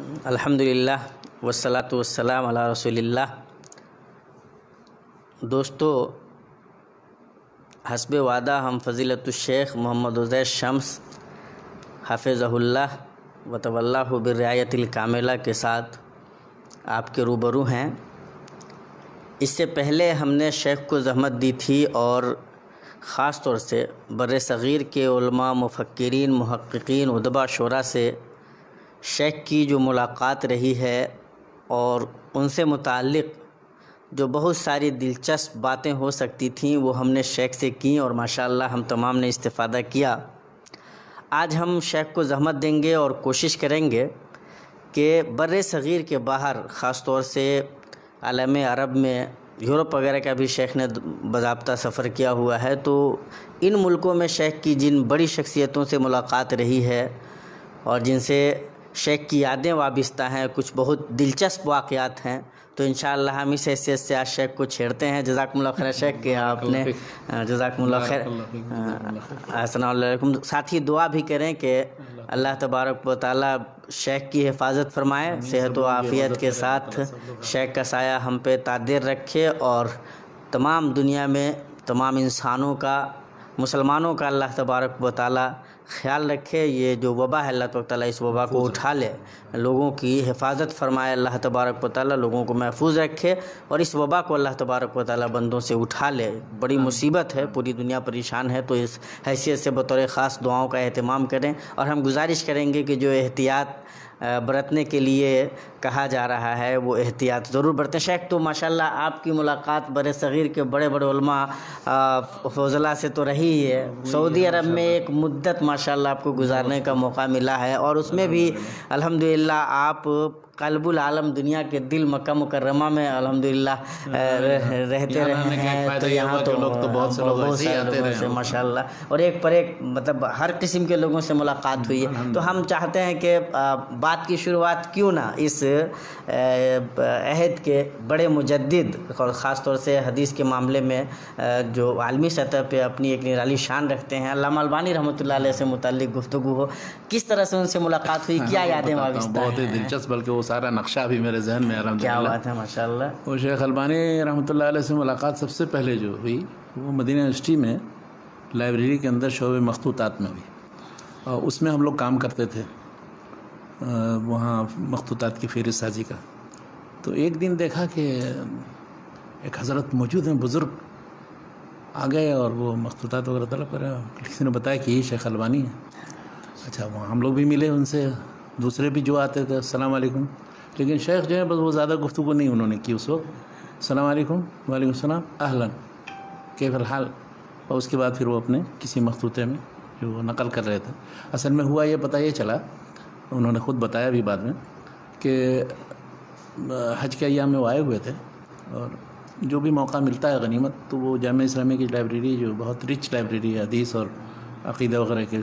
الحمدللہ والصلاۃ والسلام علی رسول اللہ۔ دوستو، حسب وعدہ ہم فضیلت الشیخ محمد عزیر شمس حفظہ اللہ وتولہ بالرعایت الکاملہ کے ساتھ آپ کے روبرو ہیں۔ اس سے پہلے ہم نے شیخ کو زحمت دی تھی اور خاص طور سے بر صغیر کے علماء، مفکرین، محققین، ادباء، شعراء سے شیخ کی جو ملاقات رہی ہے اور ان سے متعلق جو بہت ساری دلچسپ باتیں ہو سکتی تھیں وہ ہم نے شیخ سے کیں اور ماشاءاللہ ہم تمام نے استفادہ کیا۔ آج ہم شیخ کو زحمت دیں گے اور کوشش کریں گے کہ بر صغیر کے باہر، خاص طور سے عالم عرب میں، یورپ وغیرہ کا بھی شیخ نے باضابطہ سفر کیا ہوا ہے، تو ان ملکوں میں شیخ کی جن بڑی شخصیتوں سے ملاقات رہی ہے اور جن سے شیخ کی یادیں وابستہ ہیں، کچھ بہت دلچسپ واقعات ہیں، تو انشاءاللہ ہم اس حیثیت سے آج شیخ کو چھیڑتے ہیں۔ جزاکم اللہ خیر شیخ کہ آپ نے جزاکم اللہ خیر، السلام علیکم۔ ساتھ ہی دعا بھی کریں کہ اللہ تبارک و تعالیٰ شیخ کی حفاظت فرمائے، صحت و عافیت کے ساتھ شیخ کا سایہ ہم پہ تادیر رکھے اور تمام دنیا میں تمام انسانوں کا، مسلمانوں کا اللہ تبارک و تعالیٰ خیال رکھے۔ یہ جو وبا ہے اللہ تبارک و تعالیٰ اس وبا کو اٹھا لے، لوگوں کی حفاظت فرمائے اللہ تبارک و تعالیٰ، لوگوں کو محفوظ رکھے اور اس وبا کو اللہ تبارک و تعالیٰ بندوں سے اٹھا لے۔ بڑی مصیبت ہے، پوری دنیا پریشان ہے، تو اس حیثیت سے بطور خاص دعاؤں کا اہتمام کریں اور ہم گزارش کریں گے کہ جو احتیاط برتنے کے لیے کہا جا رہا ہے وہ احتیاط ضرور برتیں۔ شیخ تو ماشاءاللہ آپ کی ملاقات بر صغیر کے بڑے بڑے علماء فضلاء سے تو رہی ہی ہے، سعودی عرب میں ایک مدت ماشاءاللہ آپ کو گزارنے کا موقع ملا ہے اور اس میں بھی الحمدللہ آپ قلب العالم، دنیا کے دل مکہ مکرمہ میں الحمدللہ رہتے رہے ہیں، تو یہاں تو بہت سے لوگوں سے ماشاءاللہ اور ایک پر ایک مطلب ہر قسم کے لوگوں سے ملاقات ہوئی ہے۔ تو ہم چاہتے ہیں کہ بات کی شروعات کیوں نہ اس عہد کے بڑے مجدد اور خاص طور سے حدیث کے معاملے میں جو عالمی سطح پہ اپنی ایک نرالی شان رکھتے ہیں، علامہ البانی رحمۃ اللہ علیہ سے متعلق گفتگو ہو، کس طرح سے ان سے ملاقات ہوئی، کیا یادیں وابستہ ہیں؟ بہت ہی دلچسپ، بلکہ وہ سارا نقشہ بھی میرے ذہن میں الحمدللہ۔ کیا بات ہے، ماشاءاللہ۔ وہ شیخ البانی رحمۃ اللہ علیہ سے ملاقات سب سے پہلے جو ہوئی وہ مدینہ یونیورسٹی میں لائبریری کے اندر شعبہ مخطوطات میں ہوئی، اور اس میں ہم لوگ کام کرتے تھے وہاں مخطوطات کی فہرست سازی کا۔ تو ایک دن دیکھا کہ ایک حضرت موجود ہیں، بزرگ آ گئے اور وہ مخطوطات وغیرہ طلب کر رہے ہیں، کسی نے بتایا کہ یہ شیخ البانی ہے۔ اچھا، وہاں ہم لوگ بھی ملے ان سے، دوسرے بھی جو آتے تھے السلام علیکم، لیکن شیخ جو ہے بس وہ زیادہ گفتگو نہیں انہوں نے کی اس وقت۔ السلام علیکم، وعلیکم السلام، اہلاً، کیف الحال، اور اس کے بعد پھر وہ اپنے کسی مخطوطے میں جو نقل کر رہے تھے۔ اصل میں ہوا یہ پتہ یہ چلا، انہوں نے خود بتایا بھی بعد میں، کہ حج کے ایام میں وہ آئے ہوئے تھے اور جو بھی موقع ملتا ہے غنیمت، تو وہ جامعہ اسلامیہ کی لائبریری جو بہت رچ لائبریری ہے حدیث اور عقیدہ وغیرہ کے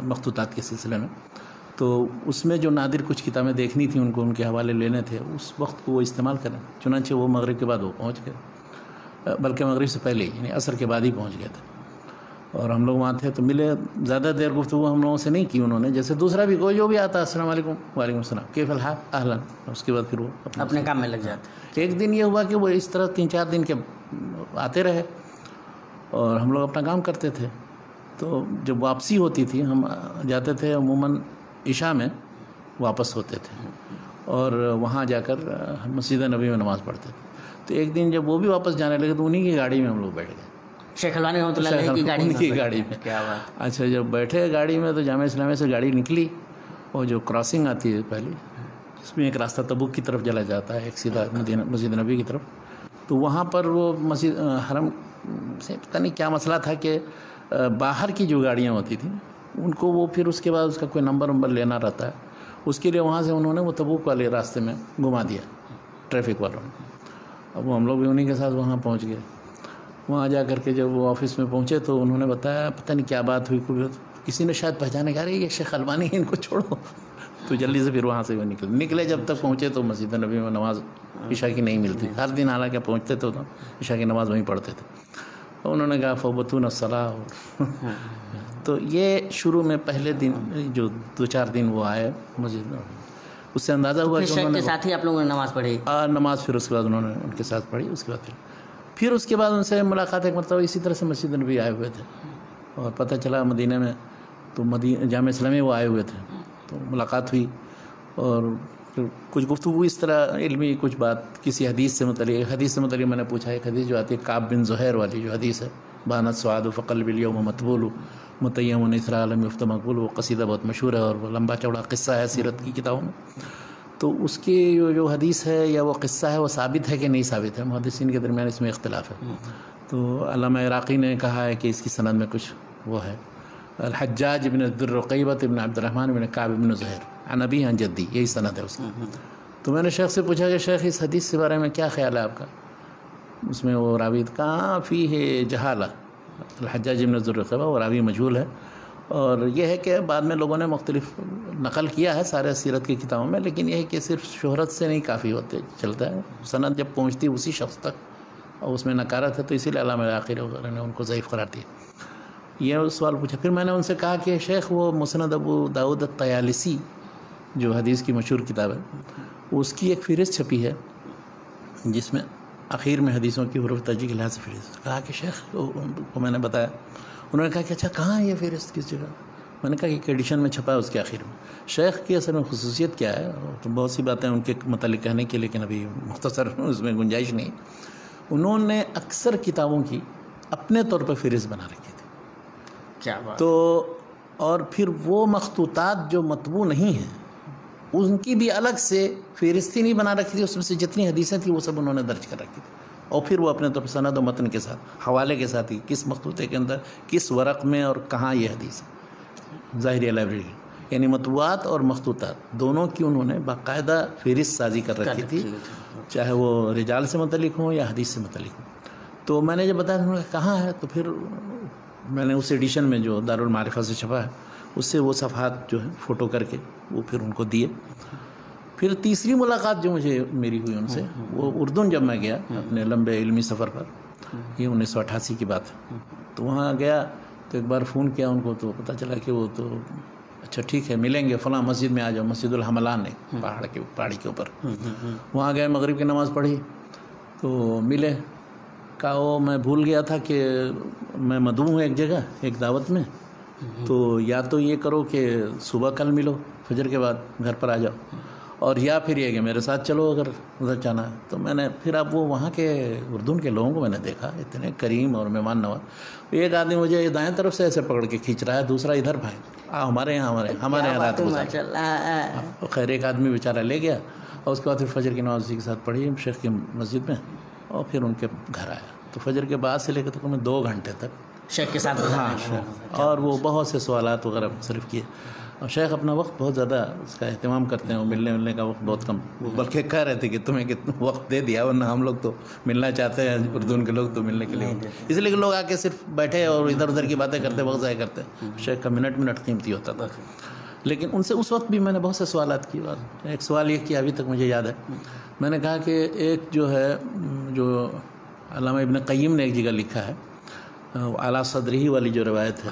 مخطوطات کے سلسلے میں، تو اس میں جو نادر کچھ کتابیں دیکھنی تھیں ان کو، ان کے حوالے لینے تھے، اس وقت کو وہ استعمال کریں۔ چنانچہ وہ مغرب کے بعد وہ پہنچ گئے، بلکہ مغرب سے پہلے یعنی عصر کے بعد ہی پہنچ گئے تھے، اور ہم لوگ وہاں تھے تو ملے۔ زیادہ دیر گفتگو ہم لوگوں سے نہیں کی انہوں نے، جیسے دوسرا بھی کوئی جو بھی آتا السلام علیکم، وعلیکم السلام، کیف الحال، اہلاً، اس کے بعد پھر وہ اپنے کام میں لگ جاتے۔ ایک دن یہ ہوا کہ وہ اس طرح 3-4 دن کے آتے رہے اور ہم لوگ اپنا کام کرتے تھے۔ تو جب واپسی ہوتی تھی، ہم جاتے تھے عموماً عشاء میں واپس ہوتے تھے اور وہاں جا کر مسجد نبی میں نماز پڑھتے تھے۔ تو ایک دن جب وہ بھی واپس جانے لگے تو انہی کی گاڑی میں ہم لوگ بیٹھ گئے، شیخ البانی رحمۃ اللہ علیہ کی گاڑی میں۔ کیا بات۔ اچھا، جب بیٹھے گاڑی میں تو جامعہ اسلامیہ سے گاڑی نکلی، اور جو کراسنگ آتی ہے پہلی، اس میں ایک راستہ تبوک کی طرف چلا جاتا ہے، ایک سیدھا مسجد نبی کی طرف، تو وہاں پر وہ مسجد حرم سے پتہ نہیں کیا مسئلہ تھا کہ باہر کی جو گاڑیاں ہوتی تھیں ان کو وہ پھر اس کے بعد اس کا کوئی نمبر لینا رہتا ہے، اس کے لیے وہاں سے انہوں نے وہ تبوک والے راستے میں گھما دیا ٹریفک والوں نے۔ اب وہ ہم لوگ بھی انہی کے ساتھ وہاں پہنچ گئے۔ وہاں جا کر کے جب وہ آفس میں پہنچے تو انہوں نے بتایا پتہ نہیں کیا بات ہوئی، کسی نے شاید پہچانے کا، رہے یہ شیخ البانی ہے، ان کو چھوڑو۔ تو جلدی سے پھر وہاں سے وہ نکلے، جب تک پہنچے تو مسجد نبی میں نماز عشاء کی نہیں ملتی، ہر دن حالانکہ پہنچتے تو عشاء کی نماز وہیں پڑھتے تھے۔ انہوں نے کہا فوبتون الصلاۃ۔ تو یہ شروع میں پہلے دن جو 2-4 دن وہ آئے مسجد میں، اس سے اندازہ ہوا کہ شیخ کے ساتھ ہی آپ لوگوں نے نماز پڑھی؟ نماز پھر اس کے بعد انہوں نے ان کے ساتھ پڑھی. اس کے بعد پھر اس کے بعد ان سے ملاقات ایک مرتبہ اسی طرح سے مسجد نبی آئے ہوئے تھے اور پتہ چلا مدینہ میں تو جامعہ اسلامیہ وہ آئے ہوئے تھے تو ملاقات ہوئی اور پھر کچھ گفتگو اس طرح علمی کچھ بات کسی حدیث سے متعلق میں نے پوچھا. ایک حدیث جو آتی ہے کعب بن زہیر والی جو حدیث ہے بانت سعاد فقلب الیوم مطبول متیم نثر عالم یفت مقبول، وہ قصیدہ بہت مشہور ہے اور وہ لمبا چوڑا قصہ ہے سیرت کی کتابوں میں. تو اس کی جو حدیث ہے یا وہ قصہ ہے وہ ثابت ہے کہ نہیں ثابت ہے، محدثین کے درمیان اس میں اختلاف ہے. تو علامہ عراقی نے کہا ہے کہ اس کی سند میں کچھ وہ ہے الحجاج بن الرقیبۃ بن عبد الرحمن بن کعب بن زہیر عن ابی عن جدی، یہی سند ہے اس کی. تو میں نے شیخ سے پوچھا کہ شیخ اس حدیث کے بارے میں کیا خیال ہے آپ کا؟ اس میں وہ راوی کہاں فی ہے جہالہ، الحجاج بن الرقیبہ وہ راوی مجہول ہے اور یہ ہے کہ بعد میں لوگوں نے مختلف نقل کیا ہے سارے سیرت کی کتابوں میں، لیکن یہ ہے کہ صرف شہرت سے نہیں کافی ہوتے چلتا ہے، سند جب پہنچتی اسی شخص تک اور اس میں نکارت ہے تو اسی لیے علامہ عراقی وغیرہ نے ان کو ضعیف قرار دیا. یہ سوال پوچھا. پھر میں نے ان سے کہا کہ شیخ وہ مسند ابو داؤد الطیالسی جو حدیث کی مشہور کتاب ہے اس کی ایک فہرست چھپی ہے جس میں آخر میں حدیثوں کی حروف ترجیح کے لحاظ سے فہرست. کہا کہ شیخ کو میں نے بتایا، انہوں نے کہا کہ اچھا کہاں ہے یہ فہرست کس جگہ؟ میں نے کہا کہ ایڈیشن میں چھپا ہے اس کے آخر میں. شیخ کی اصل میں خصوصیت کیا ہے تو بہت سی باتیں ان کے متعلق کہنے کی لیکن ابھی مختصر اس میں گنجائش نہیں. انہوں نے اکثر کتابوں کی اپنے طور پر فہرست بنا رکھی تھی. کیا بات؟ تو اور پھر وہ مخطوطات جو مطبوع نہیں ہیں ان کی بھی الگ سے فہرستی نہیں بنا رکھی تھی، اس میں سے جتنی حدیثیں تھیں وہ سب انہوں نے درج کر رکھی تھی اور پھر وہ اپنے طور پر سند و متن کے ساتھ حوالے کے ساتھ ہی کس مخطوطے کے اندر کس ورق میں اور کہاں یہ حدیث ہے ظاہری لائبریری، یعنی مطبوعات اور مخطوطات دونوں کی انہوں نے باقاعدہ فہرست سازی کر رکھی تھی، چاہے وہ رجال سے متعلق ہوں یا حدیث سے متعلق ہوں. تو میں نے جب بتایا انہوں نے کہاں ہے تو پھر میں نے اس ایڈیشن میں جو دارالمعرفہ سے چھپا ہے اس سے وہ صفحات جو ہے فوٹو کر کے وہ پھر ان کو دیے. پھر تیسری ملاقات جو میری ہوئی ان سے وہ اردن جب میں گیا اپنے لمبے علمی سفر پر، یہ 1988 کی بات ہے. تو وہاں گیا تو ایک بار فون کیا ان کو تو پتہ چلا کہ وہ تو اچھا ٹھیک ہے ملیں گے فلاں مسجد میں آ جاؤ، مسجد الحملان ہے پہاڑی کے اوپر. وہاں گئے مغرب کی نماز پڑھی تو ملے. کہا وہ میں بھول گیا تھا کہ میں مدعو ہوں ایک جگہ ایک دعوت میں، تو یا تو یہ کرو کہ صبح کل ملو فجر کے بعد گھر پر آ جاؤ اور یا پھر یہ کہ میرے ساتھ چلو اگر ادھر جانا ہے. تو میں نے پھر اب وہ وہاں کے اردن کے لوگوں کو میں نے دیکھا اتنے کریم اور مہمان نواز. ایک آدمی مجھے دائیں طرف سے ایسے پکڑ کے کھینچ رہا ہے، دوسرا ادھر بھائی ہمارے یہاں رات گزار. خیر ایک آدمی بیچارہ لے گیا اور اس کے بعد پھر فجر کی نماز اسی کے ساتھ پڑھی شیخ کی مسجد میں اور پھر ان کے گھر آیا. تو فجر کے بعد سے لے کے تقریباً 2 گھنٹے تک شیخ کے ساتھ اور وہ بہت سے سوالات وغیرہ صرف کیے. اور شیخ اپنا وقت بہت زیادہ اس کا اہتمام کرتے ہیں، وہ ملنے کا وقت بہت کم، بلکہ کہہ رہے تھے کہ تمہیں کتنا وقت دے دیا ورنہ ہم لوگ تو ملنا چاہتے ہیں، اردن کے لوگ تو ملنے کے لیے اس لیے کہ لوگ آ کے صرف بیٹھے اور ادھر ادھر کی باتیں کرتے وقت ضائع کرتے. شیخ کا منٹ قیمتی ہوتا تھا. لیکن ان سے اس وقت بھی میں نے بہت سے سوالات کیے. ایک سوال یہ کیا ابھی تک مجھے یاد ہے، میں نے کہا کہ ایک جو ہے جو علامہ ابن قیم نے ایک جگہ لکھا ہے اعلیٰ صدری والی جو روایت ہے،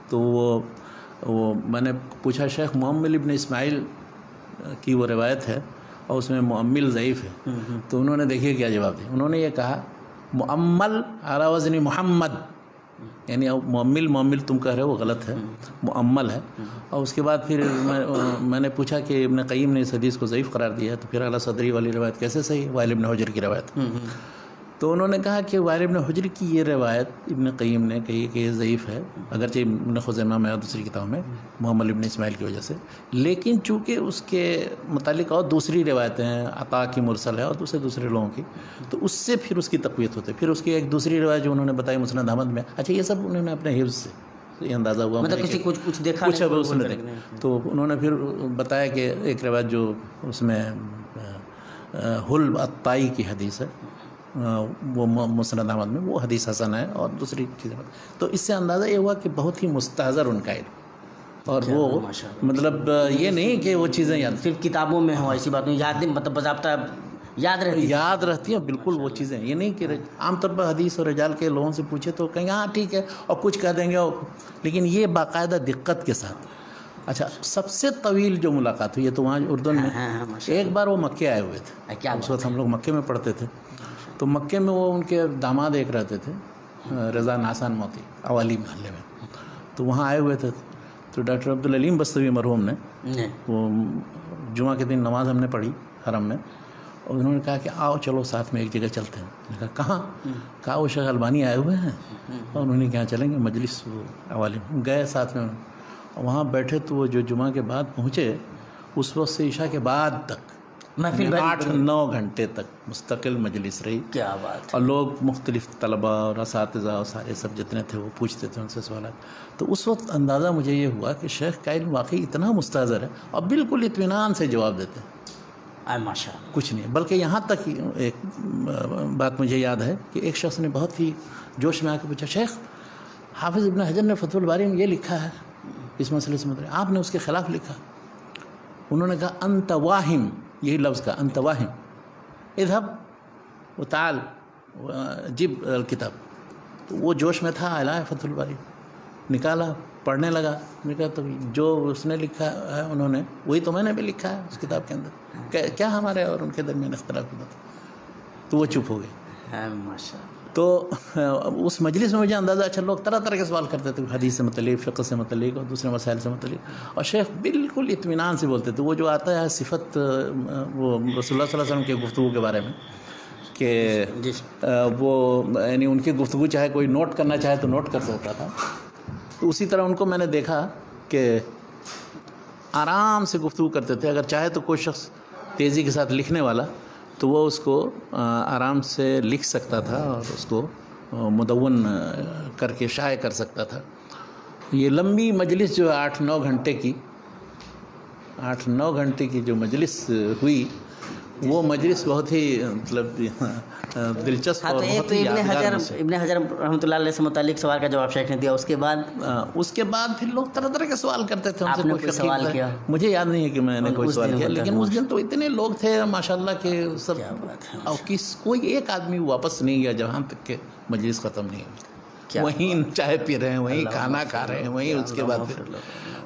تو وہ میں نے پوچھا شیخ معمل ابن اسماعیل کی وہ روایت ہے اور اس میں معمل ضعیف ہے. تو انہوں نے دیکھیے کیا جواب دیا. انہوں نے یہ کہا معمل علی وزن محمد، یعنی معمل تم کہہ رہے ہو وہ غلط ہے، معمل ہے. اور اس کے بعد پھر میں نے پوچھا کہ ابن قیم نے اس حدیث کو ضعیف قرار دیا ہے تو پھر اعلیٰ صدری والی روایت کیسے صحیح؟ وائل ابن حجر کی روایت. تو انہوں نے کہا کہ وائل ابن حجر کی یہ روایت ابن قیم نے کہی کہ یہ ضعیف ہے، اگرچہ ابن خزیمہ میں اور دوسری کتابوں میں محمد ابن اسماعیل کی وجہ سے، لیکن چونکہ اس کے متعلق اور دوسری روایتیں ہیں، عطا کی مرسل ہے اور دوسرے لوگوں کی، تو اس سے پھر اس کی تقویت ہوتی ہے. پھر اس کی ایک دوسری روایت جو انہوں نے بتائی مسند احمد میں، اچھا یہ سب انہوں نے اپنے حفظ سے یہ اندازہ ہوا مطلب کسی کچھ دیکھا کچھ اب اس نے تو انہوں نے پھر بتایا کہ ایک روایت جو اس میں حلب الطائی کی حدیث ہے وہ مسند احمد میں وہ حدیث حسن ہے اور دوسری چیزیں. تو اس سے اندازہ یہ ہوا کہ بہت ہی مستحضر ان کا علم، اور وہ مطلب یہ نہیں کہ وہ چیزیں یاد صرف کتابوں میں ہو، ایسی بات نہیں، یاد نہیں مطلب باضابطہ یاد رہتی ہیں بالکل وہ چیزیں. یہ نہیں کہ عام طور پر حدیث اور رجال کے لوگوں سے پوچھے تو کہیں ہاں ٹھیک ہے اور کچھ کہہ دیں گے لیکن یہ باقاعدہ دقت کے ساتھ اچھا سب سے طویل جو ملاقات ہوئی ہے تو وہاں اردن میں ایک بار وہ مکے آئے ہوئے تھے، اس وقت ہم لوگ مکے میں پڑھتے تھے، تو مکے میں وہ ان کے داماد ایک رہتے تھے رضا ناسان موتی اوالی محلے میں، تو وہاں آئے ہوئے تھے، تو ڈاکٹر عبدالعلیم بستوی مرحوم نے وہ جمعہ کے دن نماز ہم نے پڑھی حرم میں، اور انہوں نے کہا کہ آؤ چلو ساتھ میں ایک جگہ چلتے ہیں، میں نے کہا کہاں؟ کہا وہ شیخ البانی آئے ہوئے ہیں اور انہوں نے کہاں چلیں گے مجلس اوالی میں، گئے ساتھ میں، وہاں بیٹھے تو وہ جو جمعہ کے بعد پہنچے اس وقت سے عشاء کے بعد تک 8-9 گھنٹے تک مستقل مجلس رہی، کیا بات، اور لوگ مختلف طلباء اور اساتذہ اور سارے سب جتنے تھے وہ پوچھتے تھے ان سے سوالات، تو اس وقت اندازہ مجھے یہ ہوا کہ شیخ کا علم واقعی اتنا مستحضر ہے اور بالکل اطمینان سے جواب دیتے ہیں، ماشاء اللہ کچھ نہیں، بلکہ یہاں تک ایک بات مجھے یاد ہے کہ ایک شخص نے بہت ہی جوش میں آ کے پوچھا، شیخ حافظ ابن حجر نے فتح الباری میں یہ لکھا ہے اس مسئلے سے متعلق، آپ نے اس کے خلاف لکھا، انہوں نے کہا انت واہم، یہی لفظ کا انت واہم، اذهب وتعال جب الکتاب، تو وہ جوش میں تھا، اعلیٰ فتح الباری نکالا پڑھنے لگا، میں کہا تو جو اس نے لکھا ہے انہوں نے وہی تو میں نے بھی لکھا ہے اس کتاب کے اندر، کیا ہمارے اور ان کے درمیان اختلاف کی بات، تو وہ چپ ہو گئے۔ ماشاء اللہ۔ تو اس مجلس میں مجھے اندازہ، اچھا لوگ طرح طرح کے سوال کرتے تھے، حدیث سے متعلق، فقہ سے متعلق اور دوسرے مسائل سے متعلق، اور شیخ بالکل اطمینان سے بولتے تھے، وہ جو آتا ہے صفت وہ رسول اللہ صلی اللہ علیہ وسلم کے گفتگو کے بارے میں کہ وہ یعنی ان کی گفتگو چاہے کوئی نوٹ کرنا چاہے تو نوٹ کر سکتا تھا، تو اسی طرح ان کو میں نے دیکھا کہ آرام سے گفتگو کرتے تھے، اگر چاہے تو کوئی شخص تیزی کے ساتھ لکھنے والا تو وہ اس کو آرام سے لکھ سکتا تھا اور اس کو مدون کر کے شائع کر سکتا تھا۔ یہ لمبی مجلس جو 8-9 گھنٹے کی جو مجلس ہوئی، وہ مجلس بہت ہی مطلب دلچسپ اور بہت ہی یادگار۔ ابن حجر رحمۃ اللہ علیہ سے متعلق سوال کا جواب شیخ نے دیا، اس کے بعد پھر لوگ طرح طرح کے سوال کرتے تھے، آپ نے کوئی سوال کیا؟ مجھے یاد نہیں ہے کہ میں نے کوئی سوال کیا، لیکن اس دن تو اتنے لوگ تھے ماشاءاللہ کہ سب، اور کوئی ایک آدمی واپس نہیں گیا جہاں تک کہ مجلس ختم نہیں ہوئی، وہیں چائے پی رہے ہیں، وہیں کھانا کھا رہے ہیں، وہیں اس کے بعد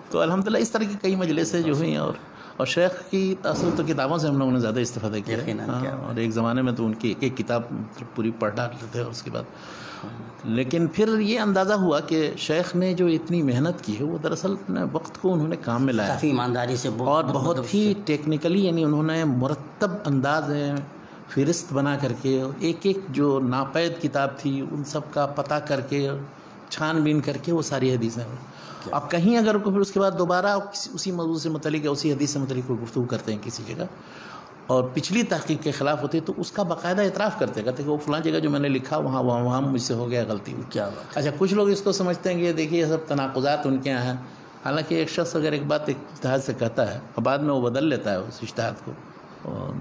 تو الحمدللہ اس طرح کی کئی مجلسیں جو ہوئیں، اور شیخ کی تاثر تو کتابوں سے ہم لوگوں نے زیادہ استفادہ کیا ہے، اور ایک زمانے میں تو ان کی ایک کتاب پوری پڑھ ڈالتے تھے، اور اس کے بعد لیکن پھر یہ اندازہ ہوا کہ شیخ نے جو اتنی محنت کی ہے وہ دراصل وقت کو انہوں نے کام میں لایا، کافی ایمانداری سے اور بہت ہی ٹیکنیکلی، یعنی انہوں نے مرتب انداز فہرست بنا کر کے ایک ایک جو ناپید کتاب تھی ان سب کا پتہ کر کے چھان بین کر کے وہ ساری حدیثیں، اب کہیں اگر پھر اس کے بعد دوبارہ اسی موضوع سے متعلق یا اسی حدیث سے متعلق کوئی گفتگو کرتے ہیں کسی جگہ اور پچھلی تحقیق کے خلاف ہوتے تو اس کا باقاعدہ اعتراف کرتے کہتے کہ وہ فلاں جگہ جو میں نے لکھا وہاں مجھ سے ہو گیا غلطی ہوئی۔ کیا بات؟ اچھا کچھ لوگ اس کو سمجھتے ہیں کہ یہ دیکھیے یہ سب تناقضات ان کے یہاں ہیں، حالانکہ ایک شخص اگر ایک بات اجتہاد سے کہتا ہے اور بعد میں وہ بدل لیتا ہے اس اجتہاد کو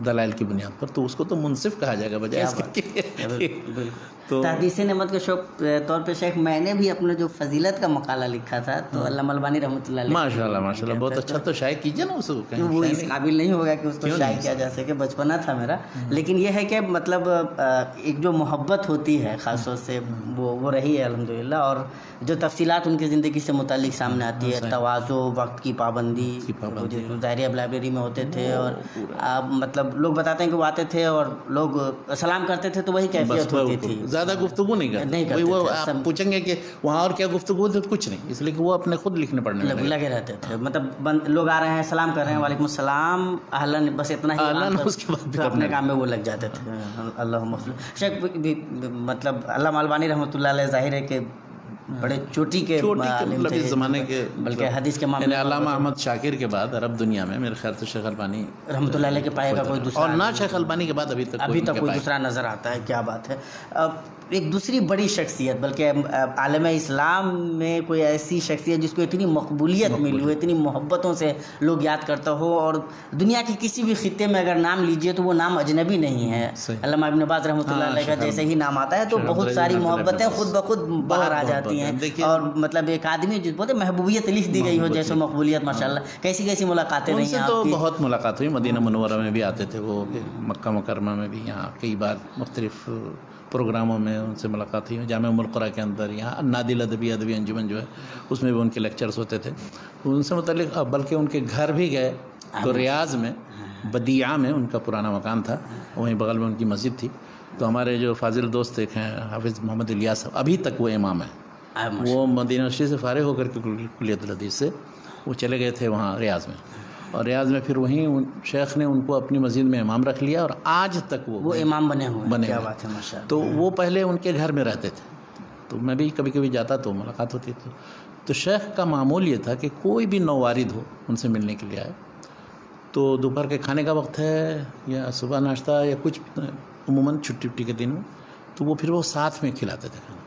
دلائل کی بنیاد پر، تو اس کو تو منصف کہا جائے گا بجائے اس کے۔ تو تحدیث نعمت کے شوق طور پہ شیخ میں نے بھی اپنا جو فضیلت کا مقالہ لکھا تھا تو علامہ البانی رحمۃ اللہ علیہ، ماشاءاللہ ماشاءاللہ بہت اچھا، تو شائع کیجیے نا اس کو، وہ اس قابل نہیں ہوگا کہ اس کو شائع کیا جا سکے، بچپنا تھا میرا، لیکن یہ ہے کہ مطلب ایک جو محبت ہوتی ہے خاص طور سے وہ رہی ہے الحمدللہ، اور جو تفصیلات ان کی زندگی سے متعلق سامنے آتی ہے، تواضع، وقت کی پابندی، ظاہریہ لائبریری میں ہوتے تھے، اور مطلب لوگ بتاتے ہیں کہ وہ آتے تھے اور لوگ سلام کرتے تھے تو وہی کیفیت ہوتی تھی، زیادہ گفتگو نہیں کرتے، وہ آپ پوچھیں گے کہ وہاں اور کیا گفتگو تھی، کچھ نہیں، اس لیے کہ وہ اپنے خود لکھنے پڑھنے لگے رہتے تھے، مطلب لوگ آ رہے ہیں سلام کر رہے ہیں، وعلیکم السلام، اہلاً، بس اتنا ہی، اس کے بعد اپنے کام میں وہ لگ جاتے تھے۔ اللہم شیخ مطلب علامہ البانی رحمۃ اللہ علیہ ظاہر ہے کہ بڑے چوٹی کے مطلب اس زمانے کے، بلکہ حدیث کے معاملے میں علامہ احمد شاکر کے بعد عرب دنیا میں میرے خیال سے شیخ البانی رحمۃ اللہ علیہ کے پائے کا کوئی دوسرا، اور نہ شیخ البانی کے بعد ابھی تک کوئی دوسرا نظر آتا ہے۔ کیا بات ہے، ایک دوسری بڑی شخصیت، بلکہ عالم اسلام میں کوئی ایسی شخصیت جس کو اتنی مقبولیت ملی ہو، اتنی محبتوں سے لوگ یاد کرتا ہو، اور دنیا کے کسی بھی خطے میں اگر نام لیجئے تو وہ نام اجنبی نہیں ہے، علامہ ابن باز رحمۃ اللہ علیہ کا جیسے ہی نام آتا ہے تو بہت ساری محبتیں خود بخود باہر آ جاتی ہیں، اور مطلب ایک آدمی جس بہت محبوبیت لکھ دی گئی ہو جیسے مقبولیت، ماشاءاللہ کیسی ملاقاتیں رہی ہیں تو بہت ملاقات ہوئی، مدینہ منورہ میں بھی آتے تھے وہ، مکہ مکرمہ میں بھی، یہاں کئی بار مختلف پروگراموں میں ان سے ملاقات ہوئی. جامعہ ام القریٰ کے اندر, یہاں نادل ادبی انجمن جو ہے اس میں بھی ان کے لیکچرز ہوتے تھے. ان سے متعلق بلکہ ان کے گھر بھی گئے تو ریاض میں بدیعہ میں ان کا پرانا مکان تھا, وہیں بغل میں ان کی مسجد تھی. تو ہمارے جو فاضل دوست ایک ہیں حافظ محمد الیاس, ابھی تک وہ امام ہیں. وہ مدینہ یونیورسٹی سے فارغ ہو کر کے کلیت الحدیث سے وہ چلے گئے تھے وہاں ریاض میں, اور ریاض میں پھر وہیں شیخ نے ان کو اپنی مسجد میں امام رکھ لیا, اور آج تک وہ امام بنے ہوئے. کیا بات ہے, ماشاءاللہ. تو وہ پہلے ان کے گھر میں رہتے تھے, تو میں بھی کبھی کبھی جاتا تو ملاقات ہوتی تھی. تو شیخ کا معمول یہ تھا کہ کوئی بھی نووارد ہو ان سے ملنے کے لیے آئے تو دوپہر کے کھانے کا وقت ہے یا صبح ناشتہ یا کچھ, عموماً چھٹی کے دن میں, تو وہ پھر وہ ساتھ میں کھلاتے تھے کھانا.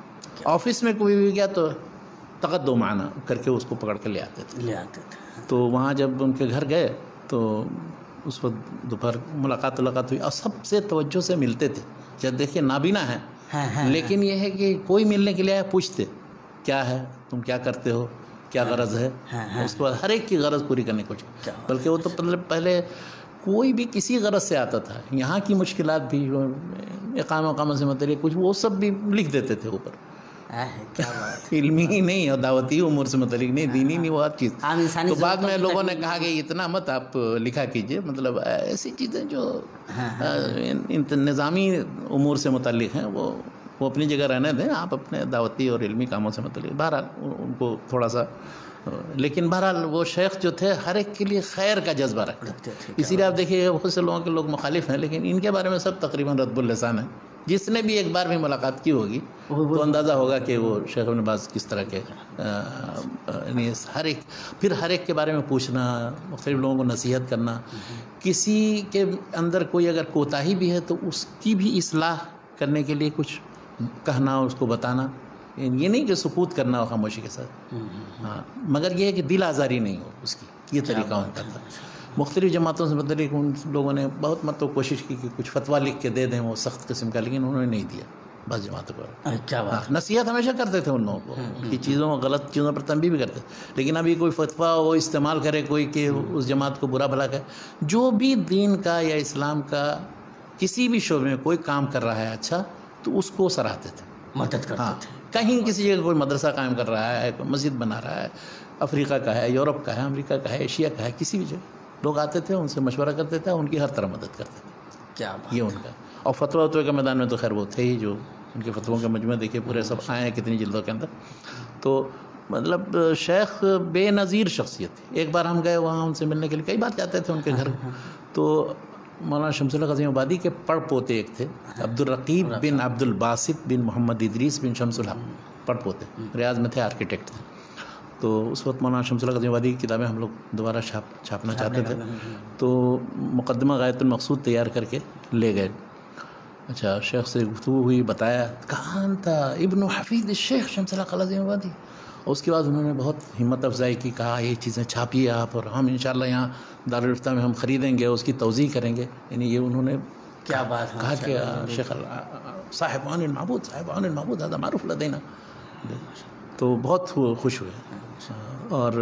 آفس میں کوئی بھی گیا تو تقدم آنا کر کے اس کو پکڑ کے لے آتے تھے. تو وہاں جب ان کے گھر گئے تو اس وقت دوپہر ملاقات ہوئی, اور سب سے توجہ سے ملتے تھے. جب دیکھیے نابینا ہے, لیکن یہ ہے کہ کوئی ملنے کے لیے آیا پوچھتے کیا ہے, تم کیا کرتے ہو, کیا غرض ہے, اس کے بعد ہر ایک کی غرض پوری کرنے کی کوشش. بلکہ وہ تو پہلے کوئی بھی کسی غرض سے آتا تھا, یہاں کی مشکلات بھی, اقامہ سے متعلق کچھ, وہ سب بھی لکھ دیتے تھے اوپر. علمی ہی نہیں اور دعوتی امور سے متعلق نہیں, دینی نہیں, وہ ہر چیز. تو بعد میں لوگوں نے کہا کہ اتنا مت آپ لکھا کیجئے, مطلب ایسی چیزیں جو نظامی امور سے متعلق ہیں وہ اپنی جگہ رہنے دیں, آپ اپنے دعوتی اور علمی کاموں سے متعلق. بہرحال ان کو تھوڑا سا, لیکن بہرحال وہ شیخ جو تھے ہر ایک کے لیے خیر کا جذبہ رکھتے تھے. اسی لیے آپ دیکھیے بہت سے لوگ مخالف ہیں, لیکن ان کے بارے میں سب تقریباً رطب اللسان ہیں. جس نے بھی ایک بار بھی ملاقات کی ہوگی تو اندازہ ہوگا کہ وہ شیخ ابن باز کس طرح کے, یعنی ہر ایک کے بارے میں پوچھنا, مختلف لوگوں کو نصیحت کرنا, کسی کے اندر کوئی اگر کوتاہی بھی ہے تو اس کی بھی اصلاح کرنے کے لیے کچھ کہنا, اس کو بتانا. یہ نہیں کہ سکوت کرنا ہو خاموشی کے ساتھ, ہاں, مگر یہ ہے کہ دل آزاری نہیں ہو اس کی, یہ طریقہ ان کا تھا. مختلف جماعتوں سے متعلق ان لوگوں نے بہت مطلب کوشش کی کہ کچھ فتویٰ لکھ کے دے دیں, وہ سخت قسم کا, لیکن انہوں نے نہیں دیا بعض جماعتوں کو. نصیحت ہمیشہ کرتے تھے ان لوگوں کو, ان کی چیزوں, غلط چیزوں پر تنبیہ بھی کرتے, لیکن ابھی کوئی فتویٰ وہ استعمال کرے کوئی کہ اس جماعت کو برا بھلا کرے. جو بھی دین کا یا اسلام کا کسی بھی شعبے میں کوئی کام کر رہا ہے اچھا, تو اس کو سراہتے تھے, مدد کرتے تھے. کہیں کسی جگہ کوئی مدرسہ قائم کر رہا ہے, کوئی مسجد بنا رہا ہے, افریقہ کا ہے, یورپ کا ہے, امریکہ کا ہے, ایشیا کا ہے, کسی بھی جگہ لوگ آتے تھے, ان سے مشورہ کرتے تھے, ان کی ہر طرح مدد کرتے تھے. کیا یہ ان کا. اور فتویٰ کے میدان میں تو خیر وہ تھے ہی, جو ان کے فتووں کے مجموعے دیکھیے پورے سب آئے ہیں کتنی جلدوں کے اندر. تو مطلب شیخ بے نظیر شخصیت تھی. ایک بار ہم گئے وہاں ان سے ملنے کے لیے, کئی بار جاتے تھے ان کے گھر. تو مولانا شمس اللہ غزنوی آبادی کے پڑ پوتے ایک تھے, عبدالرقیب بن عبد الباسط بن محمد ادریس بن شمس الحق, پڑ پوتے, ریاض میں تھے, آرکیٹیکٹ تھے. تو اس وقت مولانا شمس اللہ غزنوی آبادی کی کتابیں ہم لوگ دوبارہ چھاپنا چاہتے تھے, تو مقدمہ غایۃ المقصود تیار کر کے لے گئے. اچھا, شیخ سے گفتگو ہوئی, بتایا, کہاں تھا ابن حفیظ الشیخ شمس اللہ غزنوی آبادی. اور اس کے بعد انہوں نے بہت ہمت افزائی کی, کہا یہ چیزیں چھاپیے آپ, اور ہم انشاءاللہ یہاں دارالفتہ میں ہم خریدیں گے, اس کی توزیع کریں گے. یعنی یہ انہوں نے کیا بات کہا کہ شیخ صاحب عن المعبود هذا معروف لدینا. تو بہت خوش ہوئے. اور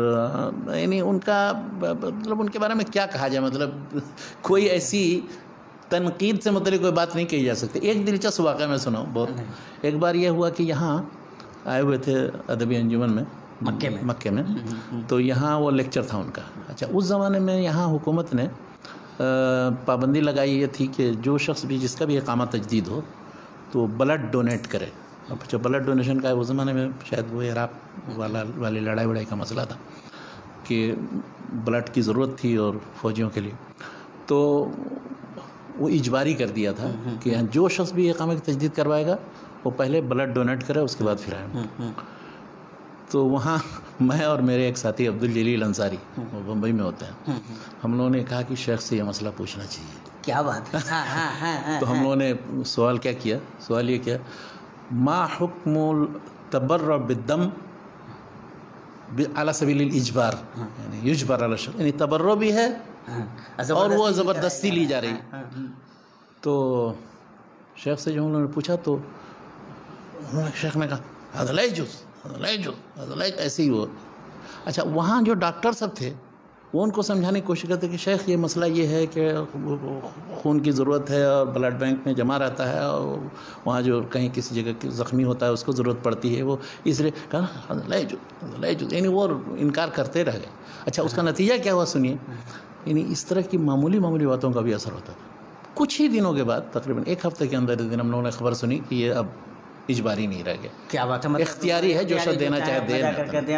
یعنی ان کا مطلب ان کے بارے میں کیا کہا جائے, مطلب کوئی ایسی تنقید سے متعلق کوئی بات نہیں کہی جا سکتی. ایک دلچسپ واقعہ میں سناؤں بہت. ایک بار یہ ہوا کہ یہاں آئے ہوئے تھے ادبی انجمن میں, مکے میں. تو یہاں وہ لیکچر تھا ان کا. اچھا, اس زمانے میں یہاں حکومت نے پابندی لگائی یہ تھی کہ جو شخص بھی, جس کا بھی اقامہ تجدید ہو, تو بلڈ ڈونیٹ کرے. اب جو بلڈ ڈونیشن کا ہے, اس زمانے میں شاید وہ عراق والی لڑائی وڑائی کا مسئلہ تھا کہ بلڈ کی ضرورت تھی اور فوجیوں کے لیے, تو وہ اجباری کر دیا تھا کہ جو شخص بھی اقامہ کی تجدید کروائے گا وہ پہلے بلڈ ڈونیٹ کرے, اس کے بعد پھر آئے. تو وہاں میں اور میرے ایک ساتھی عبدالجلیل انصاری, وہ بمبئی میں ہوتے ہیں, ہم لوگوں نے کہا کہ شیخ سے یہ مسئلہ پوچھنا چاہیے. کیا بات ہے. تو ہم لوگوں نے سوال کیا, سوال یہ کیا, ما حکم التبرع بالدم على سبیل الاجبار, یعنی یجبر علی الشخص, یعنی تبرع بھی ہے اور وہ زبردستی لی جا رہی. تو شیخ سے جو انہوں نے پوچھا, تو شیخ نے کہا هذا لا يجوز, ایسے ہی وہ. اچھا, وہاں جو ڈاکٹر سب تھے وہ ان کو سمجھانے کی کوشش کرتے کہ شیخ یہ مسئلہ یہ ہے کہ خون کی ضرورت ہے اور بلڈ بینک میں جمع رہتا ہے، اور وہاں جو کہیں کسی جگہ زخمی ہوتا ہے اس کو ضرورت پڑتی ہے، وہ اس لیے کہا لے جو یعنی وہ انکار کرتے رہ گئے۔ اچھا اس کا نتیجہ کیا ہوا سنیے، یعنی اس طرح کی معمولی باتوں کا بھی اثر ہوتا تھا۔ کچھ ہی دنوں کے بعد، تقریباً ایک ہفتے کے اندر ہم لوگوں نے خبر سنی کہ یہ اب اجباری نہیں رہ گیا۔ کیا بات ہے، مطلب اختیاری ہے، جو شخص دینا چاہے دے،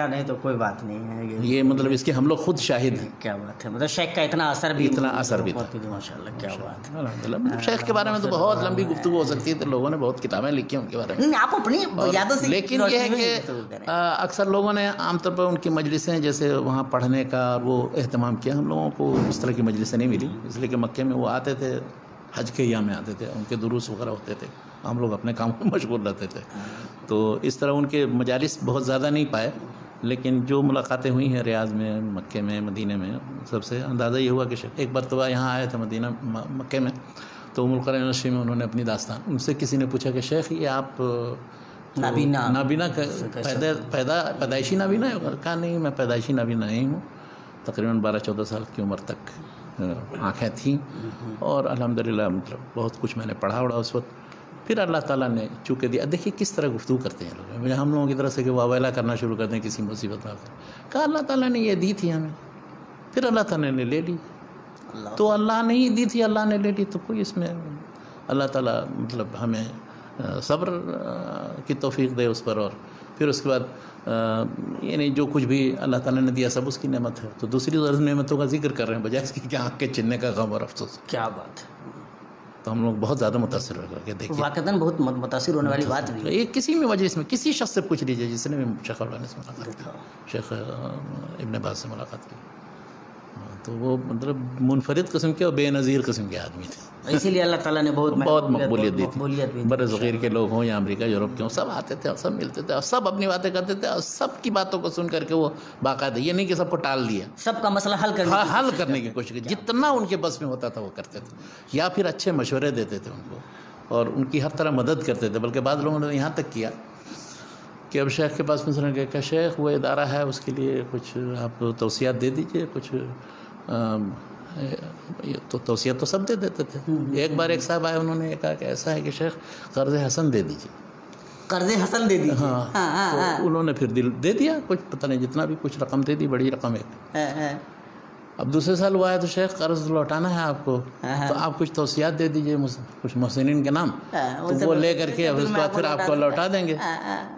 نہیں تو کوئی بات نہیں ہے، یہ مطلب اس کے ہم لوگ خود شاہد ہیں۔ کیا بات ہے، مطلب شیخ کا اتنا اثر بھی تھا ماشاء اللہ، کیا بات ہے الحمدللہ۔ مطلب شیخ کے بارے میں تو بہت لمبی گفتگو ہو سکتی ہے، تو لوگوں نے بہت کتابیں لکھی ہیں ان کے بارے میں، آپ اپنی یادوں سے، لیکن یہ ہے کہ اکثر لوگوں نے عام طور پر ان کی مجلسیں جیسے وہاں پڑھنے کا وہ اہتمام کیا، ہم لوگوں کو اس طرح کی مجلسیں نہیں ملی، اس لیے کہ مکے میں وہ آتے تھے، حج کے ایام میں آتے تھے، ان کے دروس وغیرہ ہوتے تھے، ہم لوگ اپنے کام میں مشغول رہتے تھے، تو اس طرح ان کے مجالس بہت زیادہ نہیں پائے۔ لیکن جو ملاقاتیں ہوئی ہیں ریاض میں، مکے میں، مدینہ میں، سب سے اندازہ یہ ہوا کہ ایک مرتبہ یہاں آئے تھے مکے میں، تو ام القرى یونیورسٹی میں انہوں نے اپنی داستان، ان سے کسی نے پوچھا کہ شیخ یہ آپ نابینا پیدائشی نابینا ہے؟ کہا نہیں، میں پیدائشی نابینا نہیں ہوں، تقریباً 12-14 سال کی عمر تک آنکھیں تھیں، اور الحمدللہ مطلب بہت کچھ میں نے پڑھا اس وقت۔ پھر اللہ تعالیٰ نے چونکہ دیا، دیکھیے کس طرح گفتگو کرتے ہیں لوگ، ہم لوگوں کی طرف سے کہ واویلا کرنا شروع کرتے ہیں کسی مصیبت میں، کہا اللہ تعالیٰ نے یہ دی تھی ہمیں، پھر اللہ تعالیٰ نے لے لی، تو اللہ نے ہی دی تھی، اللہ نے لے لی، تو کوئی اس میں اللہ تعالیٰ مطلب ہمیں صبر کی توفیق دے اس پر، اور پھر اس کے بعد یعنی جو کچھ بھی اللہ تعالیٰ نے دیا سب اس کی نعمت ہے، تو دوسری نعمتوں کا ذکر کر رہے ہیں بجائے اس کی کہ آنکھ کے چننے کا غم اور افسوس۔ کیا بات ہے، تو ہم لوگ بہت زیادہ متاثر ہو گئے، دیکھیے واقعتاً بہت متاثر ہونے والی بات بھی ہے۔ یہ کسی بھی مجلس میں کسی شخص سے پوچھ لیجیے جس نے بھی شیخ البانی سے ملاقات کی، شیخ ابن باز سے ملاقات کی، تو وہ مطلب منفرد قسم کے اور بے نظیر قسم کے آدمی تھے، اسی لیے اللہ تعالیٰ نے بہت مقبولیت دی تھی۔ بر صغیر کے لوگ ہوں یا امریکہ یورپ کے ہوں، سب آتے تھے اور سب ملتے تھے اور سب اپنی باتیں کرتے تھے، اور سب کی باتوں کو سن کر کے وہ باقاعدہ، یہ نہیں کہ سب کو ٹال دیا، سب کا مسئلہ حل کرنے کی کوشش کی، جتنا ان کے بس میں ہوتا تھا وہ کرتے تھے، یا پھر اچھے مشورے دیتے تھے ان کو، اور ان کی ہر طرح مدد کرتے تھے۔ بلکہ بعض لوگوں نے یہاں تک کیا کہ اب شیخ کے پاس مثلاً کہ شیخ وہ ادارہ ہے، اس کے لیے کچھ آپ توصیات دے دیجئے، کچھ تو توصیت تو سب دے دیتے تھے۔ ایک بار ایک صاحب آئے، انہوں نے کہا کہ ایسا ہے کہ شیخ قرض حسن دے دیجیے، قرض حسن دے دیجیے، ہاں، تو انہوں نے پھر دے دیا، کچھ پتہ نہیں جتنا بھی کچھ رقم دے دی، بڑی رقم ہے۔ اب دوسرے سال وہ آیا تو شیخ قرض لوٹانا ہے آپ کو، تو آپ کچھ توصیات دے دیجئے کچھ محسنین کے نام، تو وہ لے کر کے اب اس کے بعد پھر آپ کو لوٹا دیں گے۔